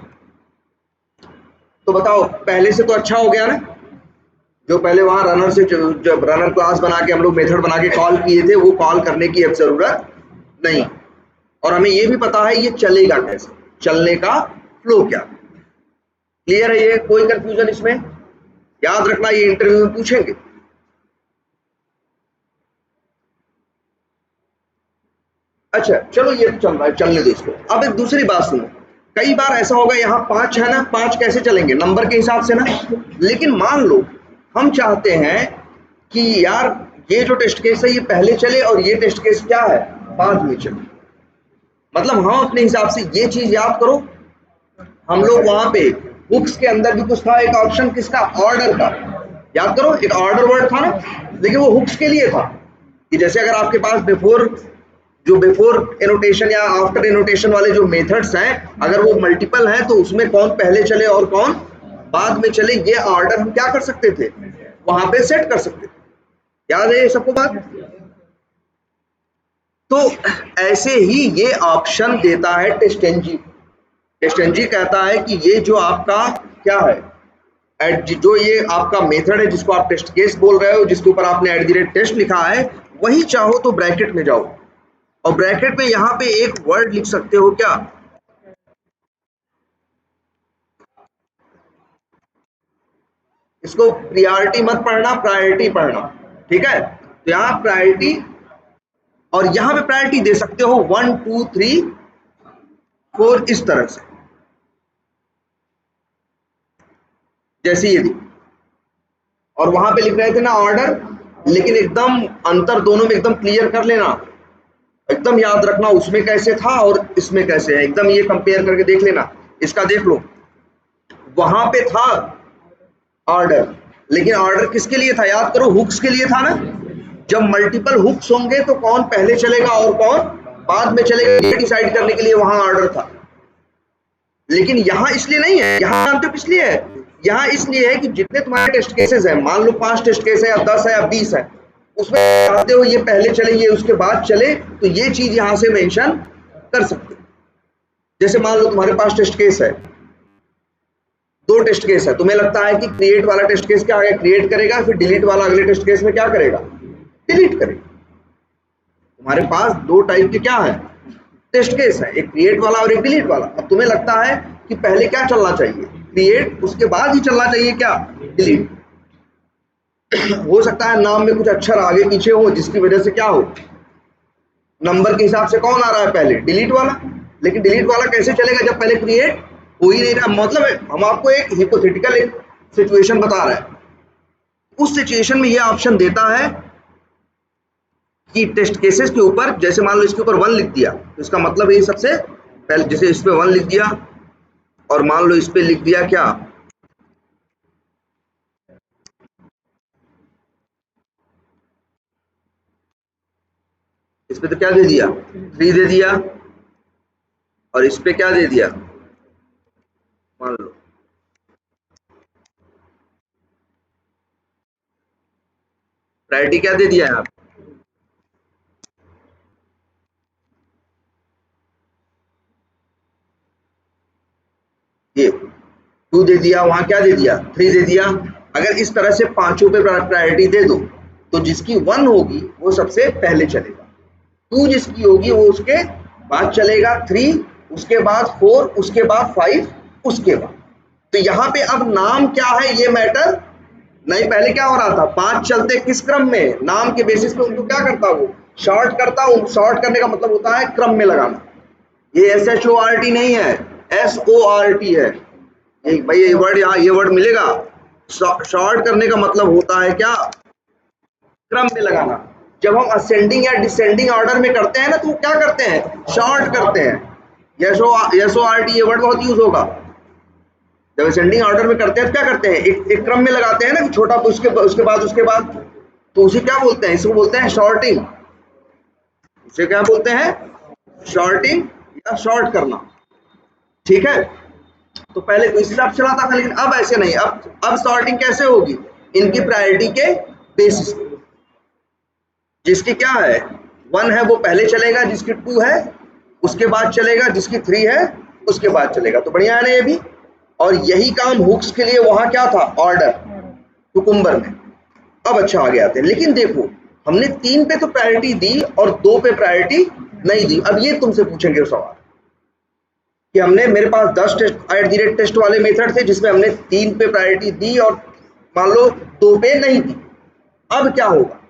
तो बताओ, पहले से तो अच्छा हो गया ना, जो पहले वहां रनर से, जब रनर क्लास बना के हम लोग मेथड बना के कॉल किए थे, वो कॉल करने की अब जरूरत नहीं, और हमें ये भी पता है ये चलेगा कैसे, चलने का फ्लो क्या। क्लियर है ये, कोई कंफ्यूजन इसमें, याद रखना ये इंटरव्यू में पूछेंगे। अच्छा चलो, ये तो चल रहा है, चलने दो इसको। अब एक दूसरी बात सुनो, कई बार ऐसा होगा, यहाँ 5 है ना, 5 कैसे चलेंगे, नंबर के हिसाब से ना, लेकिन मान लो हम चाहते हैं कि यार ये जो टेस्ट केस है ये पहले चले और ये टेस्ट केस क्या है, बाद में चले, मतलब हम अपने हिसाब से ये चीज याद करो, हम लोग वहां पे बुक्स के अंदर भी कुछ था, एक ऑप्शन किसका, ऑर्डर का, याद करो, एक ऑर्डर वर्ड था ना, लेकिन वो हुक्स के लिए था, कि जैसे अगर आपके पास बिफोर एनोटेशन या आफ्टर एनोटेशन वाले जो मेथड्स हैं, अगर वो मल्टीपल हैं तो उसमें कौन पहले चले और कौन बाद में चले, ये ऑर्डर हम क्या कर सकते थे, वहां पे सेट कर सकते थे। याद है ये सबको बात। तो ऐसे ही ये ऑप्शन देता है टेस्टंजी। टेस्टंजी कहता है कि ये जो आपका क्या है, जो ये आपका मेथड है जिसको आप टेस्ट केस बोल रहे हो, जिसके ऊपर आपने @टेस्ट लिखा है, वही चाहो तो ब्रैकेट में जाओ, और ब्रैकेट में यहां पे एक वर्ड लिख सकते हो, क्या, इसको प्रायोरिटी मत पढ़ना, प्रायोरिटी पढ़ना, ठीक है। तो यहां प्रायोरिटी, और यहां पे प्रायोरिटी दे सकते हो 1 2 3 4 इस तरह से, जैसे ये दी, और वहां पे लिख रहे थे ना ऑर्डर, लेकिन एकदम अंतर दोनों में एकदम क्लियर कर लेना, एकदम याद रखना उसमें कैसे था और इसमें कैसे है, एकदम ये कंपेयर करके देख लेना। इसका देख लो, वहां पे था ऑर्डर, लेकिन ऑर्डर किसके लिए था, याद करो, हुक्स के लिए था ना। जब मल्टीपल हुक्स होंगे तो कौन पहले चलेगा और कौन बाद में चलेगा, ये डिसाइड करने के लिए वहां ऑर्डर था। लेकिन यहां इसलिए नहीं है, यहां जानते हो किस लिए है, यहां इसलिए है कि जितने तुम्हारे टेस्ट केसेस हैं, मान लो 5 टेस्ट केस है या 10 है या 20 है, उसमें चाहते हो ये पहले चले ये उसके बाद चले, तो ये चीज यहां से मेंशन कर सकते हो। जैसे मान लो तुम्हारे पास टेस्ट केस है, 2 टेस्ट केस है, तुम्हें लगता है कि क्रिएट वाला टेस्ट केस क्या है, क्रिएट करेगा, फिर डिलीट वाला अगले टेस्ट केस में क्या करेगा, डिलीट करेगा। तुम्हारे पास 2 टाइप के क्या है, टेस्ट केस है, एक क्रिएट वाला और एक डिलीट वाला। अब तुम्हें लगता है कि पहले क्या चलना चाहिए, क्रिएट, उसके बाद ही चलना चाहिए क्या, डिलीट। हो सकता है नाम में कुछ अक्षर आगे पीछे हो जिसकी वजह से क्या हो, नंबर के हिसाब से कौन आ रहा है पहले, डिलीट वाला। लेकिन डिलीट वाला कैसे चलेगा जब पहले क्रिएट हो ही नहीं रहा। मतलब हम आपको एक हिपोथेटिकल एक सिचुएशन बता रहे हैं, उस सिचुएशन में ये ऑप्शन देता है कि टेस्ट केसेस के ऊपर, जैसे मान लो इसके ऊपर 1 लिख दिया तो इसका मतलब ये सबसे पहले, जैसे इस पे 1 लिख दिया और मान लो इस पे लिख दिया क्या, इस पे तो क्या दे दिया, 3 दे दिया, और इस पे क्या दे दिया, मान लो प्रायोरिटी क्या दे दिया है आप, ये 2 दे दिया, वहां क्या दे दिया, 3 दे दिया। अगर इस तरह से पांचों पे प्रायोरिटी दे दो तो जिसकी 1 होगी वो सबसे पहले चलेगा, 2 जिसकी होगी वो उसके बाद चलेगा, 3 उसके बाद, 4 उसके बाद, 5 उसके बाद। तो यहाँ पे अब नाम क्या है ये मैटर नहीं, पहले क्या हो रहा था, 5 चलते किस क्रम में, नाम के बेसिस पे उनको क्या करता, वो शॉर्ट करता। शॉर्ट करने का मतलब होता है क्रम में लगाना। ये SHORT नहीं है, SORT है। भाई ये वर्ड, यहाँ ये वर्ड मिलेगा। शॉर्ट करने का मतलब होता है क्या, क्रम में लगाना। जब हम असेंडिंग या डिसेंडिंग ऑर्डर में करते हैं ना तो क्या करते हैं, शॉर्ट करते हैं। SORT ये वर्ड बहुत यूज होगा। जब असेंडिंग ऑर्डर में करते हैं तो क्या करते हैं, एक क्रम में लगाते हैं ना, कि छोटा उसके बाद, तो उसे क्या बोलते हैं, इसको बोलते हैं शॉर्टिंग। उसे क्या बोलते हैं, शॉर्टिंग या शॉर्ट करना। ठीक है, तो पहले तो इस हिसाब से चला था, लेकिन अब ऐसे नहीं। अब सॉर्टिंग कैसे होगी, इनकी प्रायोरिटी के बेसिस पे। जिसकी क्या है 1 है वो पहले चलेगा, जिसकी 2 है उसके बाद चलेगा, जिसकी 3 है उसके बाद चलेगा। तो बढ़िया है ना ये भी। और यही काम हुक्स के लिए वहां क्या था, ऑर्डर कुकुम्बर में। अब अच्छा आगे आते हैं, लेकिन देखो हमने 3 पे तो प्रायोरिटी दी और 2 पे प्रायोरिटी नहीं दी। अब ये तुमसे पूछेंगे सवाल कि हमने, मेरे पास 10 टेस्ट वाले मेथड थे जिसमें हमने 3 पे प्रायोरिटी दी और मान लो 2 पे नहीं दी, अब क्या होगा।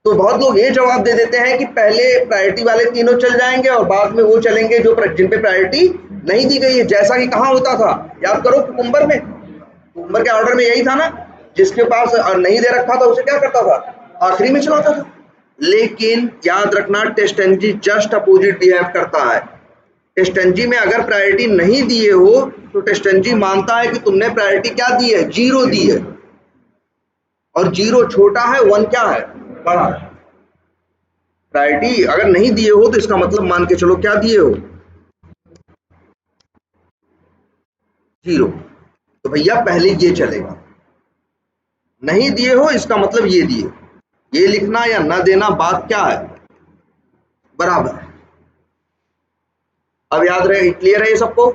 तो बहुत लोग ये जवाब दे देते हैं कि पहले प्रायोरिटी वाले तीनों चल जाएंगे और बाद में वो चलेंगे जो जिन पे प्रायोरिटी नहीं दी गई है। जैसा कि कहाँ होता था, याद करो कुकुम्बर में, कुकुम्बर के ऑर्डर में यही था ना, जिसके पास नहीं दे रखा था उसे क्या करता था, आखिरी में चलाता था। लेकिन याद रखना टेस्टेंजी जस्ट अपोजिट बिहेव करता है। टेस्टेंजी में अगर प्रायोरिटी नहीं दिए हो तो टेस्टेंजी मानता है कि तुमने प्रायोरिटी क्या दी है, 0 दी है, और 0 छोटा है, 1 क्या है, बड़ा है। प्रायोरिटी अगर नहीं दिए हो तो इसका मतलब मान के चलो क्या दिए हो, 0। तो भैया पहले ये चलेगा, नहीं दिए हो इसका मतलब ये दिए। ये लिखना या ना देना बात क्या है, बराबर है। अब याद रहे, क्लियर है ये सबको।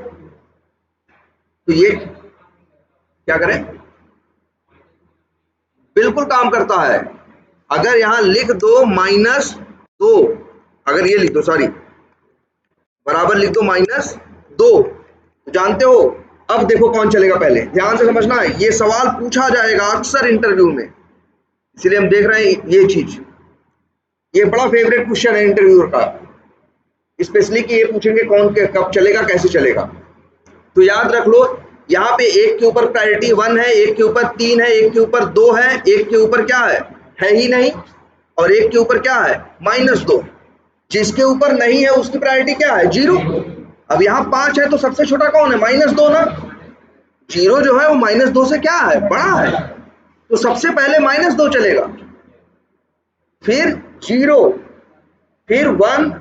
तो ये क्या करें, बिल्कुल काम करता है। अगर यहां लिख दो -2, अगर ये लिख दो, सॉरी, बराबर लिख दो -2, तो जानते हो अब देखो कौन चलेगा। पहले ध्यान से समझना है, ये सवाल पूछा जाएगा अक्सर इंटरव्यू में, इसलिए हम देख रहे हैं ये चीज। ये बड़ा फेवरेट क्वेश्चन है इंटरव्यूअर का, स्पेशली कि ये पूछेंगे कौन के कब चलेगा, कैसे चलेगा। तो याद रख लो, यहाँ पे एक के ऊपर प्रायोरिटी 1 है, एक के ऊपर 3 है, एक के ऊपर 2 है, एक के ऊपर क्या है ही नहीं, और एक के ऊपर क्या है, -2। जिसके ऊपर नहीं है उसकी प्रायोरिटी क्या है, 0। अब यहाँ 5 है तो सबसे छोटा कौन है, -2 ना। 0 जो है वो -2 से क्या है, बड़ा है, तो सबसे पहले -2 चलेगा, फिर 0, फिर 1,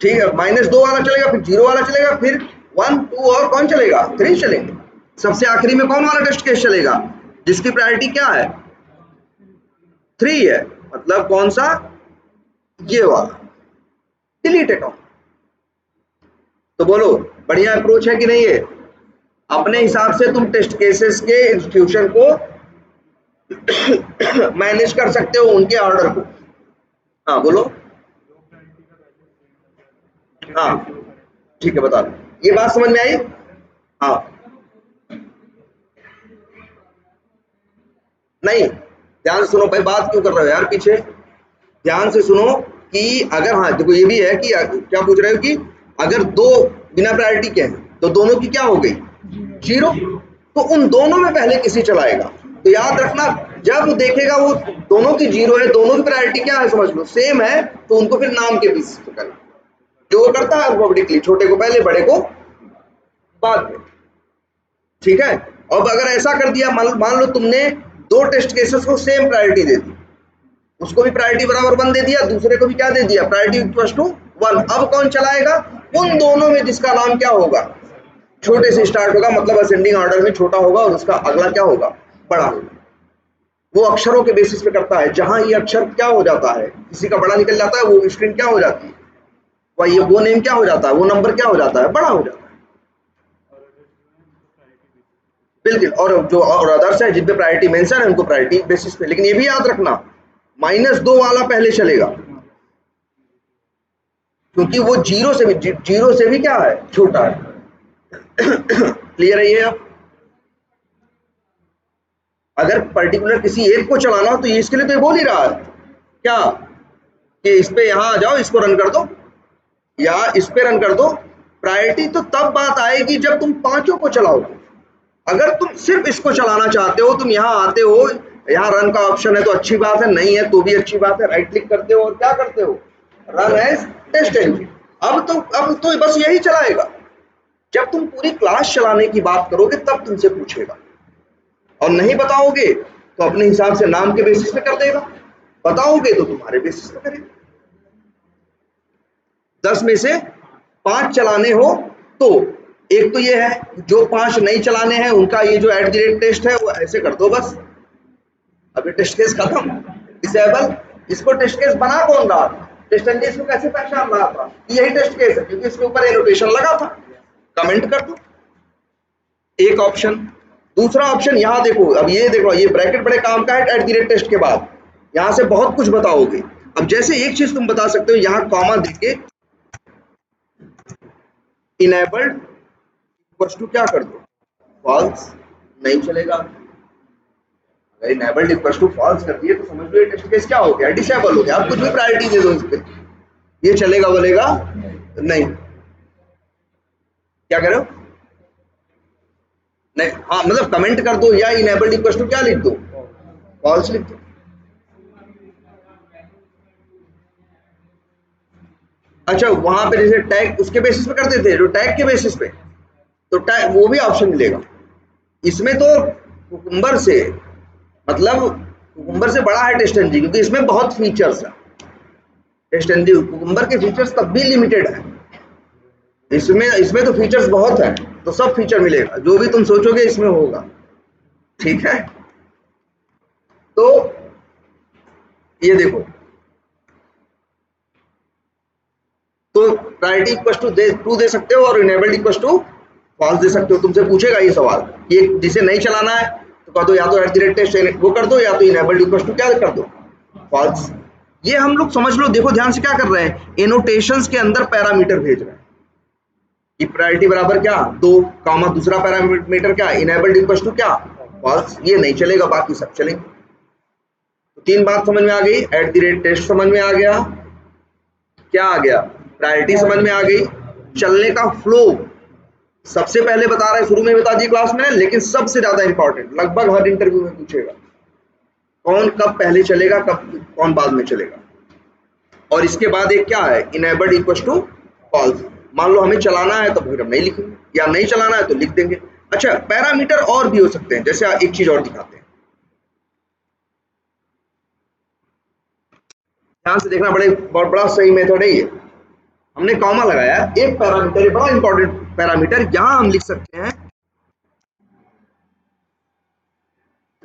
ठीक है, -2 वाला चलेगा, फिर 0 वाला चलेगा, फिर 1, 2 और कौन चलेगा, 3 चलेंगे। सबसे आखिरी में कौन वाला टेस्ट केस चलेगा, जिसकी प्रायोरिटी क्या है, 3 है, मतलब कौन सा, ये वाला, डिलीट अकाउंट। तो बोलो बढ़िया अप्रोच है कि नहीं है। अपने हिसाब से तुम टेस्ट केसेस के इंस्टीट्यूशन को मैनेज कर सकते हो, उनके ऑर्डर को। हाँ बोलो। हाँ ठीक है, बता दो। ये बात समझ में आई? हाँ नहीं, ध्यान से सुनो भाई, बात क्यों कर रहे हो यार पीछे, ध्यान से सुनो कि अगर, हाँ देखो ये भी है कि क्या पूछ रहे हो कि अगर दो बिना प्रायोरिटी के हैं तो दोनों की क्या हो गई, जीरो, तो उन दोनों में पहले किसी चलाएगा। तो याद रखना, जब देखेगा वो दोनों की जीरो है, दोनों की प्रायोरिटी क्या है समझ लो सेम है, तो उनको फिर नाम के बेसिस पे करना, जो वो करता है अल्फाबेटिकली, छोटे को पहले बड़े को बाद में, ठीक है। अब अगर ऐसा कर दिया, मान लो तुमने दो टेस्ट केसेस को सेम प्रायोरिटी दे दी, उसको भी प्रायोरिटी बराबर 1 दे दिया, दूसरे को भी क्या दे दिया, प्रायोरिटी इक्वल टू 1। अब कौन चलाएगा, उन दोनों में जिसका नाम क्या होगा, छोटे से स्टार्ट होगा, मतलब असेंडिंग ऑर्डर में छोटा होगा और उसका अगला क्या होगा, बड़ा होगा। वो अक्षरों के बेसिस पे करता है, जहां ये अक्षर क्या हो जाता है, किसी का बड़ा निकल जाता है, वो स्ट्रिंग क्या हो जाती है, वो नेम क्या हो जाता है, वो नंबर क्या हो जाता है, बड़ा हो जाता है। बिल्कुल, और जो और अदर्स है जिन पे प्रायोरिटी मेंशन है उनको प्रायोरिटी बेसिस पे, लेकिन ये भी याद रखना -2 वाला पहले चलेगा, क्योंकि वो जीरो से भी क्या है, छोटा है। क्लियर है ये? अब अगर पर्टिकुलर किसी एक को चलाना हो तो ये इसके लिए तो ये बोल ही रहा है क्या, कि इस पे यहाँ आ जाओ, इसको रन कर दो या इस पे रन कर दो। प्रायोरिटी तो तब बात आएगी जब तुम पांचों को चलाओगे। अगर तुम सिर्फ इसको चलाना चाहते हो, तुम यहाँ आते हो, यहाँ रन का ऑप्शन है तो अच्छी बात है, नहीं है तो भी अच्छी बात है, राइट क्लिक करते हो और क्या करते हो, रन एज टेस्ट इंजन। अब तो बस यही चलाएगा। जब तुम पूरी क्लास चलाने की बात करोगे तब तुमसे पूछेगा, और नहीं बताओगे तो अपने हिसाब से नाम के बेसिस पे कर देगा, बताओगे तो तुम्हारे बेसिस पे करेगा। 10 में से 5 चलाने हो तो एक तो ये है, जो 5 नहीं चलाने हैं उनका ये जो @टेस्ट है वो ऐसे कर दो बस। अभी टेस्ट केस खत्म, डिसेबल। इसको टेस्ट केस बना कौन रहा था, टेस्ट एंड इसको कैसे पहचान रहा था यही टेस्ट केस है, क्योंकि इसके ऊपर एनोटेशन लगा था। कमेंट कर दो एक ऑप्शन। दूसरा ऑप्शन यहाँ देखो, अब ये देखो, ये ब्रैकेट बड़े काम का है, @टेस्ट के बाद यहाँ से बहुत कुछ बताओगे। अब जैसे एक चीज तुम बता सकते हो, यहाँ कॉमा देके इनेबल्ड इक्वल्स टू क्या कर दो, फॉल्स, नहीं चलेगा। अगर इनेबल्ड इक्वल्स टू फॉल्स कर दिए तो समझ लो ये टेस्ट केस क्या हो गया, डिसेबल हो गया। आप कुछ भी प्रायोरिटी दे दो इस पे, ये चलेगा बोलेगा नहीं। क्या कह रहे हो, नहीं, हाँ मतलब कमेंट कर दो या इनेबल्ड इक्वल्स टू क्या लिख दो, फॉल्स लिख दो। अच्छा, वहां पे जैसे टैग उसके बेसिस पे कर देते हैं, जो टैग के बेसिस पे, तो टैग वो भी ऑप्शन मिलेगा। इसमें तो कुकुम्बर से, मतलब कुकुम्बर से बड़ा है टेस्ट एनजी, क्योंकि इसमें बहुत फीचर्स है। टेस्ट एनजी कुकुम्बर के फीचर्स तब भी लिमिटेड है, इसमें तो फीचर्स बहुत है, तो सब फीचर मिलेगा, जो भी तुम सोचोगे इसमें होगा, ठीक है। तो ये देखो, तो प्रायोरिटी इक्वल टू टू दे सकते हो और इनेबल्ड इक्वल टू फॉल्स दे सकते हो। तुमसे पूछेगा ये सवाल, ये जिसे नहीं चलाना है तो कह दो या तो @टेस्ट वो कर दो, या तो इनेबल्ड इक्वल टू क्या कर दो, फॉल्स। ये हम लोग समझ लो, देखो ध्यान से क्या कर रहे हैं, एनोटेशंस के अंदर पैरामीटर भेज रहे हैं कि प्रायोरिटी बराबर क्या 2, कामा दूसरा पैरामीटर क्या, इनेबल्ड इक्वल टू क्या, फॉल्स। ये नहीं चलेगा, बाकी सब चलेंगे। तो 3 बात समझ में आ गई, @टेस्ट समझ में आ गया, क्या आ गया, प्रायोरिटी समझ में आ गई, चलने का फ्लो सबसे पहले बता रहा है, शुरू में बता दिए क्लास में, लेकिन सबसे ज्यादा इंपॉर्टेंट, लगभग हर इंटरव्यू में पूछेगा, कौन कब पहले चलेगा, कब कौन बाद में चलेगा। और इसके बाद एक क्या है, इनेबल्ड इक्वल टू फॉल्स। मान लो हमें चलाना है तो फिर हम नहीं लिखेंगे, या नहीं चलाना है तो लिख देंगे। अच्छा, पैरामीटर और भी हो सकते हैं, जैसे एक चीज और दिखाते हैं, ध्यान से देखना, बहुत बड़ा सही मेथड है ये। हमने कॉमा लगाया, एक पैरामीटर, बड़ा इंपॉर्टेंट पैरामीटर, यहां हम लिख सकते हैं,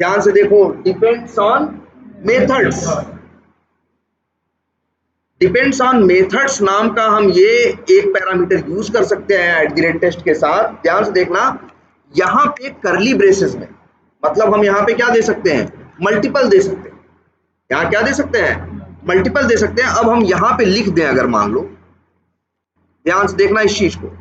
ध्यान से देखो, depends on methods. Depends on methods नाम का हम ये एक पैरामीटर यूज कर सकते हैं @टेस्ट के साथ। ध्यान से देखना, यहाँ पे करली ब्रेसेस में, मतलब हम यहाँ पे क्या दे सकते हैं, मल्टीपल दे सकते हैं। यहाँ क्या दे सकते हैं, मल्टीपल दे सकते हैं। अब हम यहाँ पे लिख दें, अगर मान लो ध्यान से देखना इस चीज को।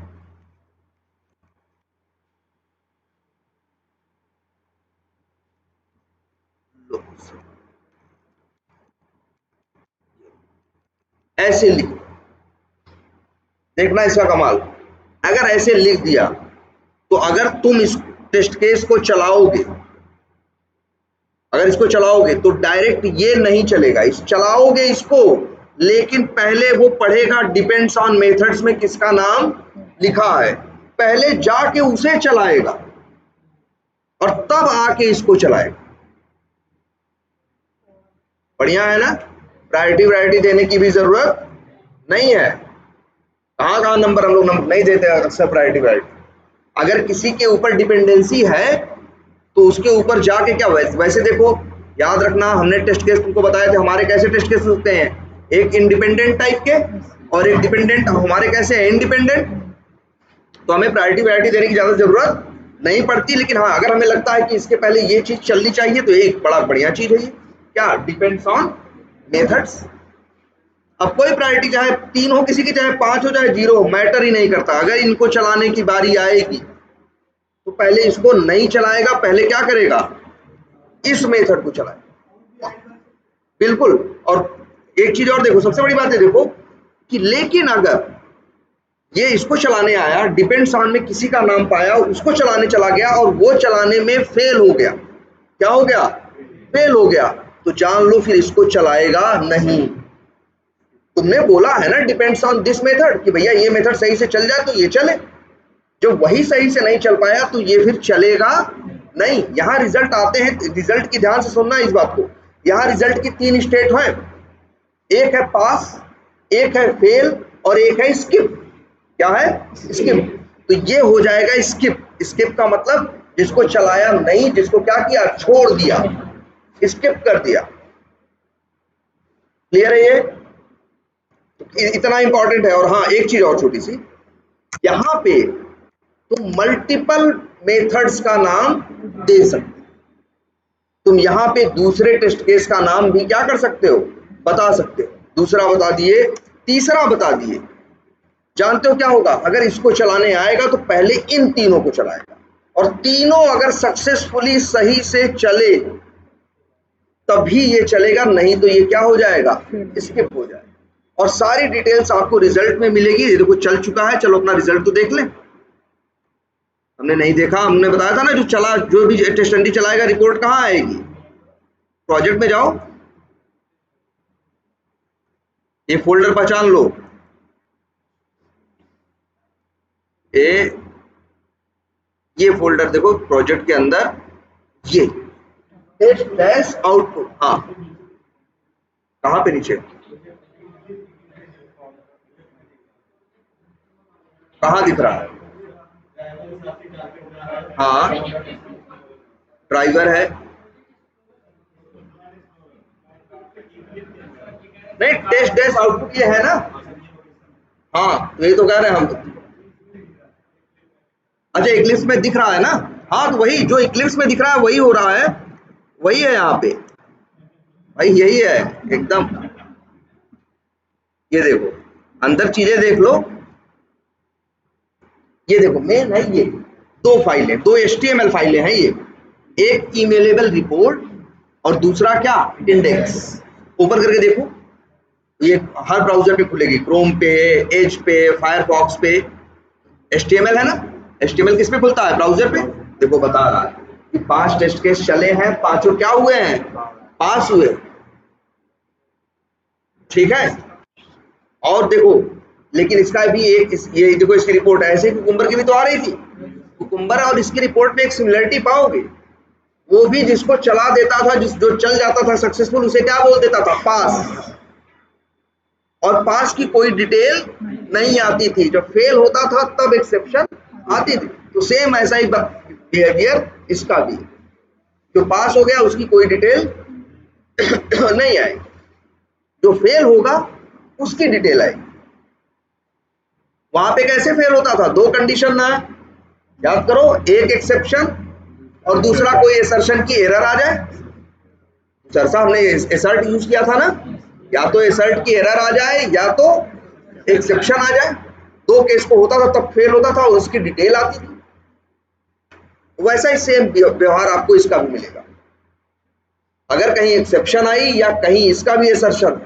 ऐसे लिख, देखना इसका कमाल। अगर ऐसे लिख दिया तो अगर तुम इस टेस्ट केस को चलाओगे, अगर इसको चलाओगे तो डायरेक्ट ये नहीं चलेगा, इस चलाओगे इसको, लेकिन पहले वो पढ़ेगा डिपेंड्स ऑन मेथड्स में किसका नाम लिखा है, पहले जाके उसे चलाएगा और तब आके इसको चलाएगा। बढ़िया है ना? प्रायोरिटी देने की भी जरूरत नहीं है। कहाँ नंबर हम लोग नहीं देते अक्सर प्रायोरिटी। अगर किसी के ऊपर डिपेंडेंसी है तो उसके ऊपर जाके क्या, वैसे देखो याद रखना, हमने टेस्ट केस तुमको बताए थे, हमारे कैसे टेस्ट केस होते हैं, एक इंडिपेंडेंट टाइप के और एक डिपेंडेंट। हमारे कैसे हैं? इंडिपेंडेंट। तो हमें प्रायोरिटी देने की ज्यादा जरूरत नहीं पड़ती, लेकिन हाँ अगर हमें लगता है कि इसके पहले ये चीज चलनी चाहिए तो एक बड़ा बढ़िया चीज है ये, क्या, डिपेंड्स ऑन मेथड्स। अब कोई प्रायोरिटी चाहे 3 हो किसी की, चाहे 5 हो चाहे 0 हो, मैटर ही नहीं करता, अगर इनको चलाने की बारी आएगी तो पहले इसको नहीं चलाएगा, पहले क्या करेगा, इस मेथड को चलाएगा। बिल्कुल। और एक चीज और देखो, सबसे बड़ी बात है देखो कि लेकिन अगर ये इसको चलाने आया, डिपेंड्स ऑन में किसी का नाम पाया, उसको चलाने चला गया और वो चलाने में फेल हो गया, क्या हो गया, फेल हो गया, तो जान लो फिर इसको चलाएगा नहीं। तुमने बोला है ना डिपेंड्स ऑन दिस मेथड कि भैया ये मेथड सही से चल जाए तो ये चले, जब वही सही से नहीं चल पाया तो ये फिर चलेगा नहीं। यहाँ रिजल्ट आते हैं, रिजल्ट की ध्यान से सुनना इस बात को, यहाँ रिजल्ट की 3 स्टेट है, एक है पास, एक है फेल और एक है स्किप। क्या है? स्किप। तो ये हो जाएगा स्किप। स्किप का मतलब जिसको चलाया नहीं, जिसको क्या किया, छोड़ दिया, स्किप कर दिया। क्लियर है ये? इतना इंपॉर्टेंट है। और हाँ एक चीज और छोटी सी, यहां पे तुम मल्टीपल मेथड्स का नाम दे सकते, तुम यहां पे दूसरे टेस्ट केस का नाम भी क्या कर सकते हो, बता सकते हो। दूसरा बता दिए, तीसरा बता दिए। जानते हो क्या होगा, अगर इसको चलाने आएगा तो पहले इन तीनों को चलाएगा और तीनों अगर सक्सेसफुली सही से चले तभी ये चलेगा, नहीं तो ये क्या हो जाएगा, स्किप हो जाएगा। और सारी डिटेल्स आपको रिजल्ट में मिलेगी। ये देखो चल चुका है, चलो अपना रिजल्ट तो देख लें। हमने नहीं देखा, हमने बताया था ना जो चला, जो भी टेस्ट एंडी चलाएगा रिपोर्ट कहाँ आएगी, प्रोजेक्ट में जाओ, ये फोल्डर पहचान लो, ये फोल्डर देखो प्रोजेक्ट के अंदर, ये टेस्ट डैश आउटपुट, हाँ कहाँ पे, नीचे कहाँ दिख रहा है, हाँ ड्राइवर है, नहीं टेस्ट डैश आउटपुट ये है ना, हाँ यही तो कह रहे हैं हम। अच्छा इक्लिप्स में दिख रहा है ना, हाँ तो वही जो इक्लिप्स में दिख रहा है वही हो रहा है, वही है यहाँ पे भाई, यही है एकदम। ये देखो अंदर चीजें देख लो, ये देखो मेन है ये 2 फाइलें, 2 HTML फाइलें हैं ये, एक ईमेलेबल रिपोर्ट और दूसरा क्या, इंडेक्स। ओपन करके देखो, ये हर ब्राउजर पे खुलेगी, क्रोम पे, एज पे, फायरफॉक्स पे। HTML है ना, HTML किस पे खुलता है, ब्राउजर पे। देखो बता रहा है कि 5 टेस्ट केस चले हैं, पांचों क्या हुए हैं, पास हुए, ठीक है। और देखो लेकिन इसका भी एक ये देखो इसकी रिपोर्ट ऐसे कुकुम्बर की भी तो आ रही थी, कुकुम्बर और इसकी रिपोर्ट में एक सिमिलरिटी पाओगे, वो भी जिसको चला देता था, जो चल जाता था सक्सेसफुल, उसे क्या बोल देता था, पास। और पास की कोई डिटेल नहीं आती थी, जब फेल होता था तब एक्सेप्शन आती थी। तो सेम ऐसा ही बिहेवियर इसका भी, जो पास हो गया उसकी कोई डिटेल नहीं आएगी, जो फेल होगा उसकी डिटेल आएगी। वहां पे कैसे फेल होता था, 2 कंडीशन ना, याद करो, एक एक्सेप्शन और दूसरा कोई एसर्शन की एरर आ जाए। चर्चा हमने एसर्ट यूज किया था ना, या तो एसर्ट की एरर आ जाए या तो एक्सेप्शन आ जाए, 2 केस को होता था तब फेल होता था और उसकी डिटेल आती थी। वैसा ही सेम व्यवहार आपको इसका भी मिलेगा। अगर कहीं एक्सेप्शन आई या कहीं इसका भी असर्शन,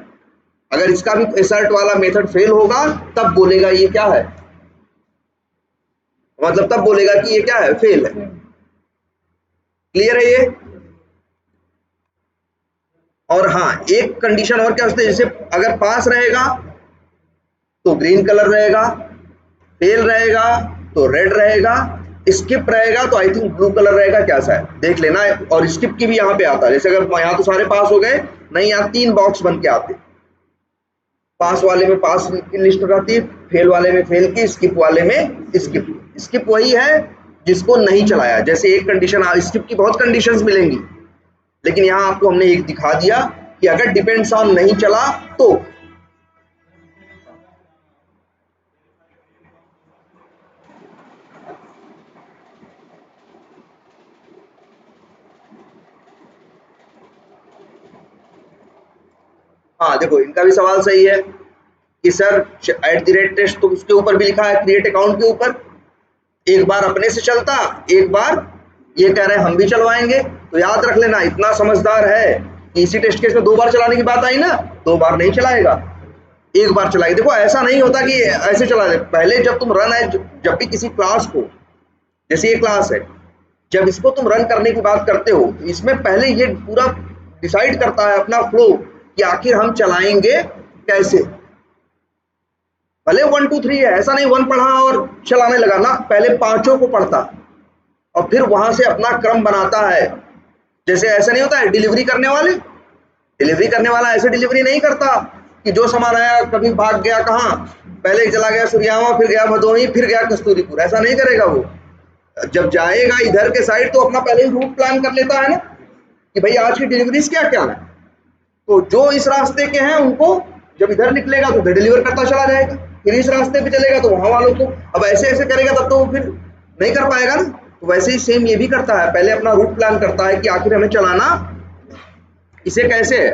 अगर इसका भी एसर्ट वाला मेथड फेल होगा तब बोलेगा ये क्या है, मतलब तब बोलेगा कि ये क्या है, फेल है। क्लियर है ये? और हाँ, एक कंडीशन और क्या होती है, जैसे अगर पास रहेगा तो ग्रीन कलर रहेगा, फेल रहेगा तो रेड रहेगा, स्किप रहेगा तो आई थिंक ब्लू कलर रहेगा, क्या सा है देख लेना। और स्किप की भी यहाँ पे आता है, जैसे अगर यहाँ तो सारे पास हो गए, नहीं यहाँ 3 बॉक्स बन के आते, पास वाले में पास की लिस्ट रहती है, फेल वाले में फेल की, स्किप वाले में स्किप। स्किप वही है जिसको नहीं चलाया। जैसे एक कंडीशन, स्किप की बहुत कंडीशंस मिलेंगी, लेकिन यहाँ आपको हमने एक दिखा दिया कि अगर डिपेंड्स ऑन नहीं चला तो हाँ देखो इनका भी सवाल सही है कि सर @टेस्ट तो उसके ऊपर भी लिखा है, क्रिएट अकाउंट के ऊपर, एक बार अपने से चलता, एक बार ये कह रहे हैं हम भी चलवाएंगे। तो याद रख लेना, इतना समझदार है कि इसी टेस्ट केस में 2 बार चलाने की बात आई ना, 2 बार नहीं चलाएगा, एक बार चलाएगा। देखो ऐसा नहीं होता कि ऐसे चला दे, पहले जब तुम रन है, जब भी किसी क्लास को, जैसे ये क्लास है, जब इसको तुम रन करने की बात करते हो तो इसमें पहले ये पूरा डिसाइड करता है अपना फ्लो कि आखिर हम चलाएंगे कैसे। भले 1 2 3 है, ऐसा नहीं 1 पढ़ा और चलाने लगा ना, पहले 5 को पढ़ता और फिर वहां से अपना क्रम बनाता है। जैसे ऐसा नहीं होता है डिलीवरी करने वाले, डिलीवरी करने वाला ऐसे डिलीवरी नहीं करता कि जो सामान आया कभी भाग गया कहाँ, पहले चला गया सूर्यावा, फिर गया भदोही, फिर गया कस्तूरीपुर, ऐसा नहीं करेगा वो। जब जाएगा इधर के साइड तो अपना पहले ही रूट प्लान कर लेता है ना कि भाई आज की डिलीवरीज क्या क्या है, तो जो इस रास्ते के हैं उनको जब इधर निकलेगा तो उधर डिलीवर करता चला जाएगा, फिर इस रास्ते पे चलेगा तो वहां वालों को, अब ऐसे ऐसे करेगा तब तो वो फिर नहीं कर पाएगा ना। तो वैसे ही सेम ये भी करता है, पहले अपना रूट प्लान करता है कि आखिर हमें चलाना इसे कैसे है।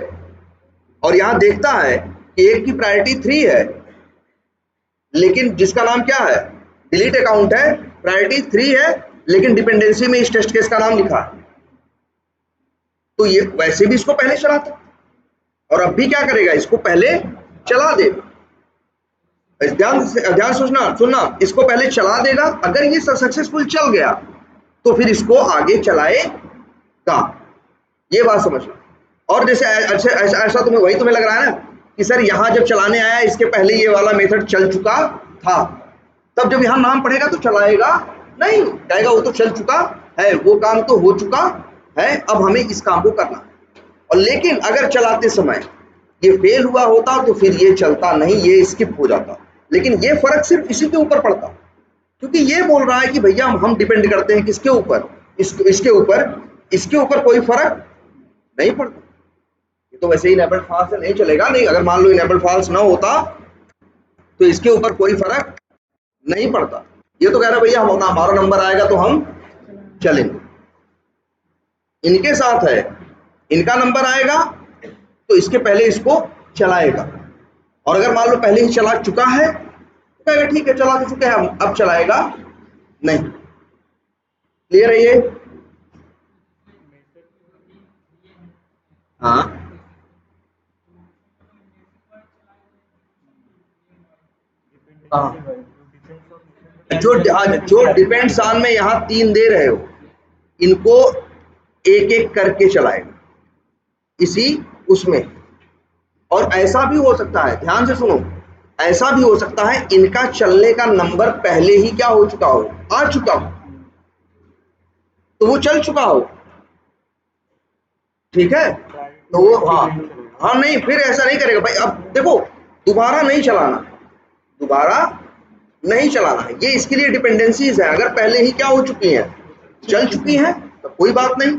और यहाँ देखता है कि एक की प्रायोरिटी 3 है, लेकिन जिसका नाम क्या है, डिलीट अकाउंट है, प्रायोरिटी 3 है, लेकिन डिपेंडेंसी में इस टेस्ट केस का नाम लिखा है, तो ये वैसे भी इसको पहले चलाता और अब भी क्या करेगा, इसको पहले चला देगा। ध्यान सुनना, इसको पहले चला देगा, अगर ये सक्सेसफुल चल गया तो फिर इसको आगे चलाएगा, ये बात समझना। और जैसे ऐसा तुम्हें वही तुम्हें लग रहा है ना कि सर यहाँ जब चलाने आया इसके पहले ये वाला मेथड चल चुका था, तब जब यहाँ नाम पढ़ेगा तो चलाएगा नहीं, कहेगा वो तो चल चुका है, वो काम तो हो चुका है, अब हमें इस काम को करना। और लेकिन अगर चलाते समय ये फेल हुआ होता तो फिर ये चलता नहीं, ये स्किप हो जाता। लेकिन ये फर्क सिर्फ इसी के ऊपर पड़ता, क्योंकि ये बोल रहा है कि भैया हम डिपेंड करते हैं किसके ऊपर, इसके ऊपर कोई फर्क नहीं पड़ता। ये तो वैसे ही इनेबल्ड फॉल्स से नहीं चलेगा, नहीं अगर मान लो इनेबल्ड फॉल्स ना होता तो इसके ऊपर कोई फर्क नहीं पड़ता। ये तो कह रहा भैया हम हमारा नंबर आएगा तो हम चलेंगे। इनके साथ है, इनका नंबर आएगा तो इसके पहले इसको चलाएगा, और अगर मान लो पहले ही चला चुका है तो कहेगा ठीक है चला तो चुके हैं हम, अब चलाएगा नहीं। क्लियर है ये? हाँ हाँ, जो डिपेंड्स ऑन में यहाँ 3 दे रहे हो, इनको एक एक करके चलाएगा इसी उसमें। और ऐसा भी हो सकता है, ध्यान से सुनो, ऐसा भी हो सकता है इनका चलने का नंबर पहले ही क्या हो चुका हो, आ चुका हो, तो वो चल चुका हो, ठीक है, तो वो हाँ नहीं फिर ऐसा नहीं करेगा भाई। अब देखो दोबारा नहीं चलाना, दोबारा नहीं चलाना है, ये इसके लिए डिपेंडेंसीज है, अगर पहले ही क्या हो चुकी हैं, चल चुकी हैं तो कोई बात नहीं,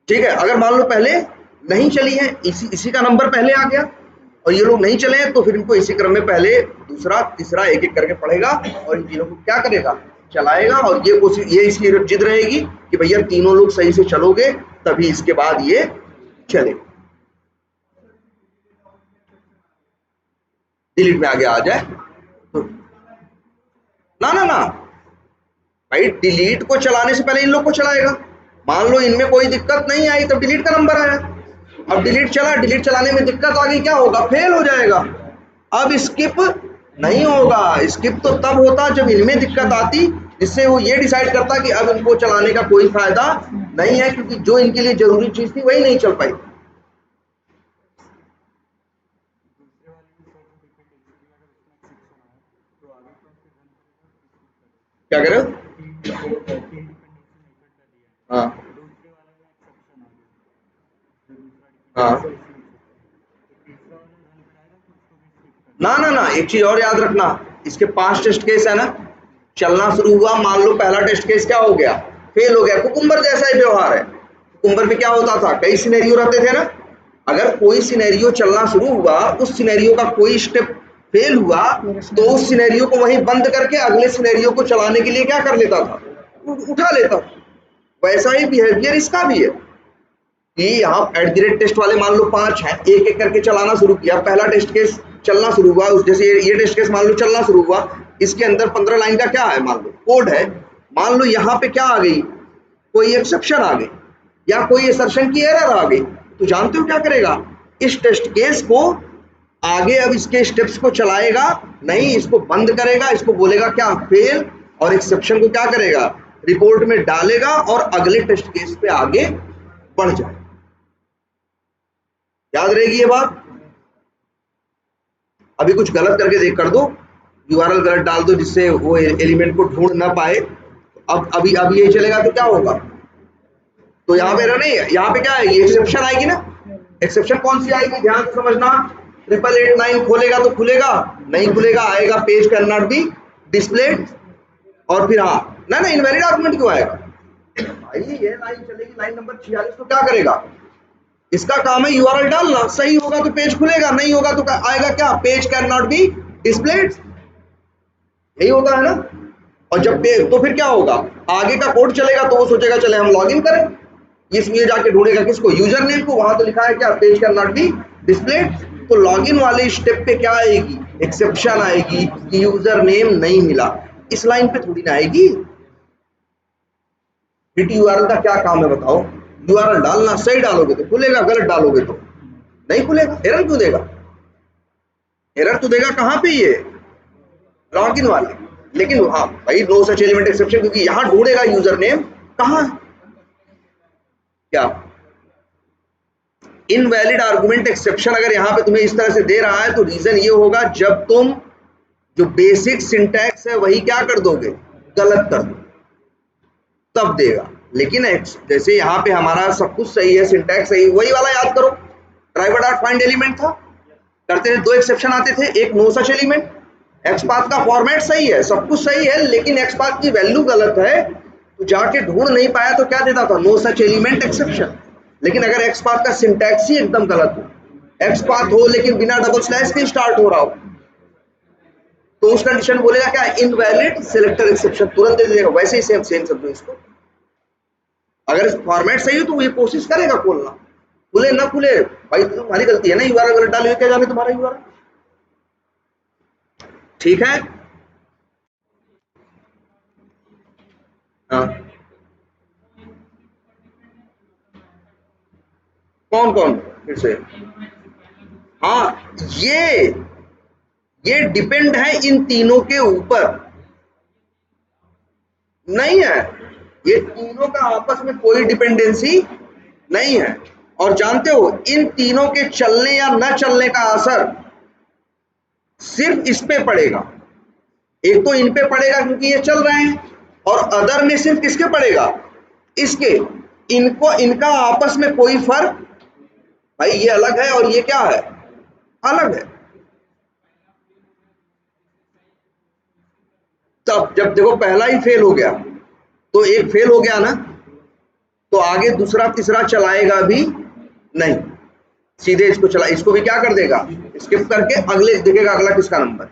ठीक है। अगर मान लो पहले नहीं चली है, इसी का नंबर पहले आ गया और ये लोग नहीं चले हैं, तो फिर इनको इसी क्रम में पहले दूसरा तीसरा एक एक करके पढ़ेगा और इन तीनों को क्या करेगा, चलाएगा। और ये कोशिश, ये इसकी जिद रहेगी कि भैया तीनों लोग सही से चलोगे तभी इसके बाद ये चले, डिलीट में आगे आ जाए तो ना ना ना भाई, डिलीट को चलाने से पहले इन लोग को चलाएगा। मान लो इनमें कोई दिक्कत नहीं आई तो डिलीट का नंबर आया। अब डिलीट चला, डिलीट चलाने में दिक्कत आ गई, क्या होगा? फेल हो जाएगा। अब स्किप नहीं होगा। स्किप तो तब होता जब इनमें दिक्कत आती, जिससे वो ये डिसाइड करता कि अब इनको चलाने का कोई फायदा नहीं है, क्योंकि जो इनके लिए जरूरी चीज थी वही नहीं चल पाई। क्या कह रहे हो? हाँ हाँ, ना ना ना, एक चीज और याद रखना, इसके 5 टेस्ट केस है ना। चलना शुरू हुआ, मान लो पहला टेस्ट केस क्या हो गया? फेल हो गया। कुकुम्बर जैसा ही व्यवहार है। कुकुम्बर में क्या होता था? कई सिनेरियो रहते थे ना। अगर कोई सिनेरियो चलना शुरू हुआ, उस सिनेरियो का कोई स्टेप फेल हुआ, तो उस सिनेरियो को वहीं बंद करके अगले सिनेरियो को चलाने के लिए क्या कर लेता था? उठा लेता था। वैसा ही बिहेवियर इसका भी है कि यहाँ एट द रेट टेस्ट वाले मान लो 5 हैं, एक एक करके चलाना शुरू किया। पहला टेस्ट केस चलना शुरू हुआ, उस जैसे ये टेस्ट केस मान लो चलना शुरू हुआ, इसके अंदर 15 लाइन का क्या है? मान लो कोड है। मान लो यहाँ पे क्या आ गई? कोई एक्सेप्शन आ गई या कोई असर्शन की एरर आ गई, तो जानते हो क्या करेगा? इस टेस्ट केस को आगे अब इसके स्टेप्स को चलाएगा नहीं, इसको बंद करेगा, इसको बोलेगा क्या? फेल। और एक्सेप्शन को क्या करेगा? रिपोर्ट में डालेगा और अगले टेस्ट केस पे आगे बढ़ जाए। याद रहेगी ये बात। अभी कुछ गलत करके देख कर दो, यूआरएल गलत डाल दो जिससे वो एलिमेंट को ढूंढ ना पाए। अब अभी ये चलेगा तो क्या होगा? तो यहाँ पे नहीं, यहाँ पे क्या है? ये एक्सेप्शन आएगी ना। एक्सेप्शन कौन सी आएगी? ध्यान से समझना। 8889 खोलेगा तो खुलेगा, नहीं खुलेगा आएगा page can not be displayed. और फिर हाँ ना ना, इनवैलिड आर्गुमेंट क्यों आएगा भाई? ये लाइन चलेगी, लाइन नंबर 46, तो क्या करेगा? इसका काम है यूआरएल डालना, सही होगा तो पेज खुलेगा, नहीं होगा तो आएगा क्या? Page can not be displayed. यही होता है ना। और जब तो फिर क्या होगा? आगे का कोड चलेगा तो वो सोचेगा चले हम लॉगिन करें, इसलिए जाके ढूंढेगा किसको? यूजर नेम को। वहां तो लिखा है क्या? Page can not be displayed. तो लॉगिन वाले स्टेप पे क्या आएगी? एक्सेप्शन आएगी कि यूजर नेम नहीं मिला। इस लाइन पे थोड़ी ना आएगी। यूआरएल का क्या काम है बताओ? यूआरएल डालना, सही डालोगे तो खुलेगा, गलत डालोगे तो नहीं खुलेगा। एरर क्यों देगा? एरर तो देगा कहां पे? ये लॉगिन वाले। लेकिन हाँ भाई, नो सच एलिमेंट एक्सेप्शन, क्योंकि यहां ढूंढेगा यूजर नेम कहां। क्या इनवैलिड आर्गुमेंट एक्सेप्शन अगर यहां पे तुम्हें इस तरह से दे रहा है, तो रीजन ये होगा जब तुम जो बेसिक सिंटैक्स है वही क्या कर दोगे? गलत कर दो, तब देगा। लेकिन जैसे यहाँ पे हमारा सब कुछ सही है, सिंटैक्स सही, वही वाला याद करो, ड्राइवर डॉट फाइंड एलिमेंट था, करते थे 2 एक्सेप्शन आते थे, एक नो सच एलिमेंट। एक्सपाथ का फॉर्मेट सही है, सब कुछ सही है, लेकिन एक्सपाथ की वैल्यू गलत है, तो जाके ढूंढ नहीं पाया तो क्या देता था? No such element exception. लेकिन अगर एक्सपाथ का सिंटैक्स ही एकदम गलत हो, एक्सपाथ हो लेकिन बिना डबल स्लैश के स्टार्ट हो रहा हो, तो उस कंडीशन बोलेगा क्या? इनवैलिड सिलेक्टर एक्सेप्शन, तुरंत दे देगा। वैसे ही सेम सेम समझो इसको। अगर फॉर्मेट सही हो तो ये कोशिश करेगा खोलना, खुले ना खुले भाई तो तुम्हारी गलती है ना। यूआरएल गलत डाले, क्या जाने तुम्हारा यूआरएल। ठीक है। हाँ, कौन कौन फिर से? हाँ, ये डिपेंड है इन तीनों के ऊपर। नहीं है, ये तीनों का आपस में कोई डिपेंडेंसी नहीं है। और जानते हो इन तीनों के चलने या न चलने का असर सिर्फ इस पे पड़ेगा। एक तो इन पे पड़ेगा क्योंकि ये चल रहे हैं, और अदर में सिर्फ किसके पड़ेगा? इसके। इनको इनका आपस में कोई फर्क भाई, ये अलग है और ये क्या है? अलग है। तब जब देखो पहला ही फेल हो गया, तो एक फेल हो गया ना, तो आगे दूसरा तीसरा चलाएगा भी नहीं, सीधे इसको चला, इसको भी क्या कर देगा? स्किप करके अगले देखेगा अगला किसका नंबर।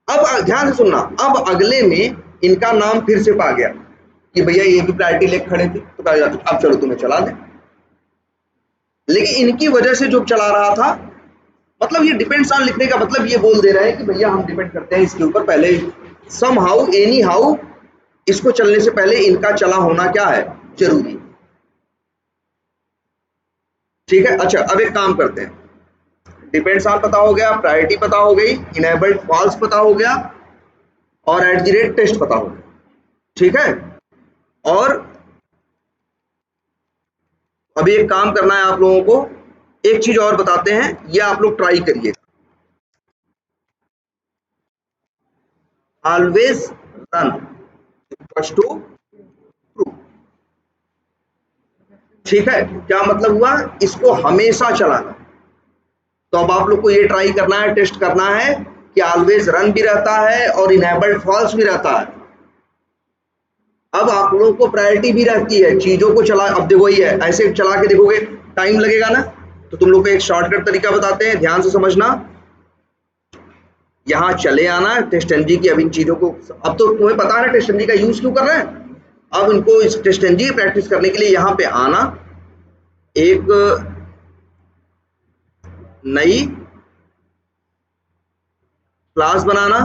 अब ध्यान से सुनना, अब अगले में इनका नाम फिर से पा गया कि भैया ये भी प्रायोरिटी लेके खड़े थे, तो कहा जाता अब चलो तुम्हें चला दे। लेकिन इनकी वजह से जो चला रहा था, मतलब ये डिपेंड्स ऑन लिखने का मतलब ये बोल दे रहे हैं कि भैया हम डिपेंड करते हैं इसके ऊपर, पहले सम हाउ एनी हाउ इसको चलने से पहले इनका चला होना क्या है, जरूरी। ठीक है। अच्छा अब एक काम करते हैं, डिपेंड्स ऑन पता हो गया, प्रायोरिटी पता हो गई, इनेबल्ड फॉल्स पता हो गया और एट द रेट टेस्ट पता हो गया। ठीक है। और अभी एक काम करना है आप लोगों को, एक चीज और बताते हैं, ये आप लोग ट्राई करिए। Always run equals to true. ठीक है, क्या मतलब हुआ, इसको हमेशा चलाना। तो अब आप लोग को ये ट्राई करना है, टेस्ट करना है कि ऑलवेज रन भी रहता है और इनेबल्ड फॉल्स भी रहता है। अब आप लोगों को प्रायोरिटी भी रहती है चीजों को चला। अब देखो ये है, ऐसे चला के देखोगे टाइम लगेगा ना, तो तुम लोग को एक शॉर्टकट तरीका बताते हैं, ध्यान से समझना। यहाँ चले आना टेस्ट एनजी की, अब इन चीजों को, अब तो तुम्हें पता है ना टेस्ट एनजी का यूज क्यों कर रहे हैं। अब इनको इस टेस्ट एनजी की प्रैक्टिस करने के लिए यहाँ पे आना, एक नई क्लास बनाना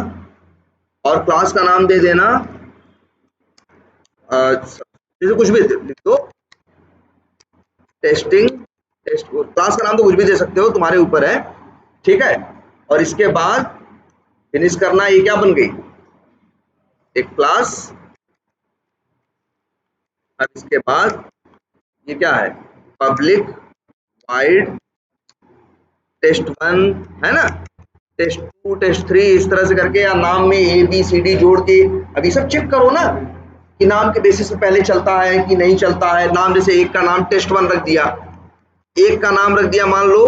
और क्लास का नाम दे देना जैसे कुछ भी लिख दो, टेस्टिंग टेस्ट। क्लास का नाम तो कुछ भी दे सकते हो, तुम्हारे ऊपर है। ठीक है। और इसके बाद फिनिश करना, ये क्या बन गई, एक क्लास। और इसके बाद ये क्या है, पब्लिक वाइड टेस्ट1 है ना, टेस्ट2 टेस्ट3 इस तरह से करके, या नाम में ए बी सी डी जोड़ के। अभी सब चेक करो ना कि नाम के बेसिस पे पहले चलता है कि नहीं चलता है। नाम जैसे एक का नाम टेस्ट1 रख दिया, एक का नाम रख दिया मान लो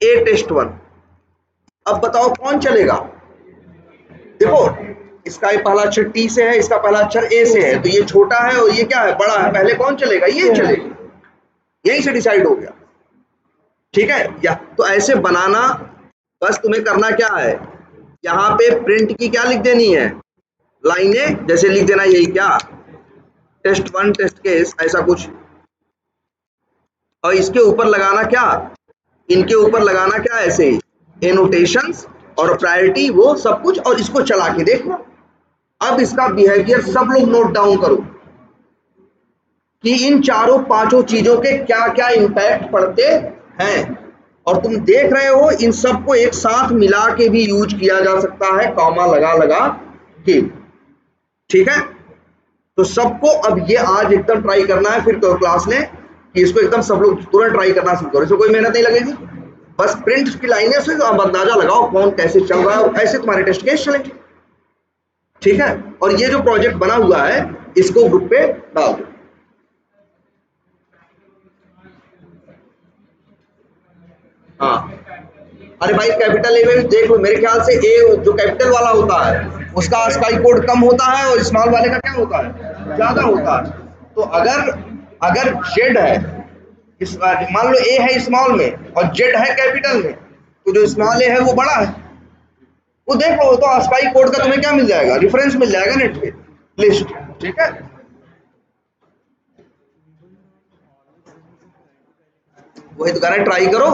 ए टेस्ट1। अब बताओ कौन चलेगा। देखो इसका ये पहला अक्षर टी से है, इसका पहला अक्षर ए से है, तो ये छोटा है और ये क्या है, बड़ा है। पहले कौन चलेगा, ये चलेगा। यही से डिसाइड हो गया। ठीक है। या तो ऐसे बनाना, बस तुम्हें करना क्या है, यहाँ पे प्रिंट की क्या लिख देनी है, लाइनें जैसे लिख देना, यही क्या, टेस्ट1 टेस्ट केस ऐसा कुछ। और इसके ऊपर लगाना क्या, इनके ऊपर लगाना क्या, ऐसे ही एनोटेशंस और प्रायोरिटी वो सब कुछ, और इसको चला के देखना। अब इसका बिहेवियर सब लोग नोट डाउन करो कि इन चारों पांचों चीजों के क्या क्या इंपैक्ट पड़ते हैं। और तुम देख रहे हो इन सबको एक साथ मिला के भी यूज किया जा सकता है, कॉमा लगा लगा के। ठीक है। तो सबको अब ये आज एकदम ट्राई करना है, फिर तो क्लास लें कि इसको एकदम सब लोग तुरंत ट्राई करना शुरू करो, इसमें कोई मेहनत नहीं लगेगी। बस प्रिंट की लाइनें से अब अंदाजा लगाओ कौन कैसे चल रहा है, और ऐसे तुम्हारे टेस्ट केस चलेंगे। ठीक है। और ये जो प्रोजेक्ट बना हुआ है इसको ग्रुप पे डाल दो। हाँ अरे भाई कैपिटल ए में देख लो, मेरे ख्याल से ए जो कैपिटल वाला होता है उसका स्काई कोड कम होता है और स्मॉल वाले का क्या होता है, ज्यादा होता है। तो अगर अगर जेड है, इस मान लो ए है स्मॉल में और जेड है कैपिटल में, तो जो स्मॉल ए है वो बड़ा है। वो देख लो, तो स्काई कोड का तुम्हें क्या मिल जाएगा, रेफरेंस मिल जाएगा नेट पे, लिस्ट। ठीक है। वही तो कह रहा है ट्राई करो।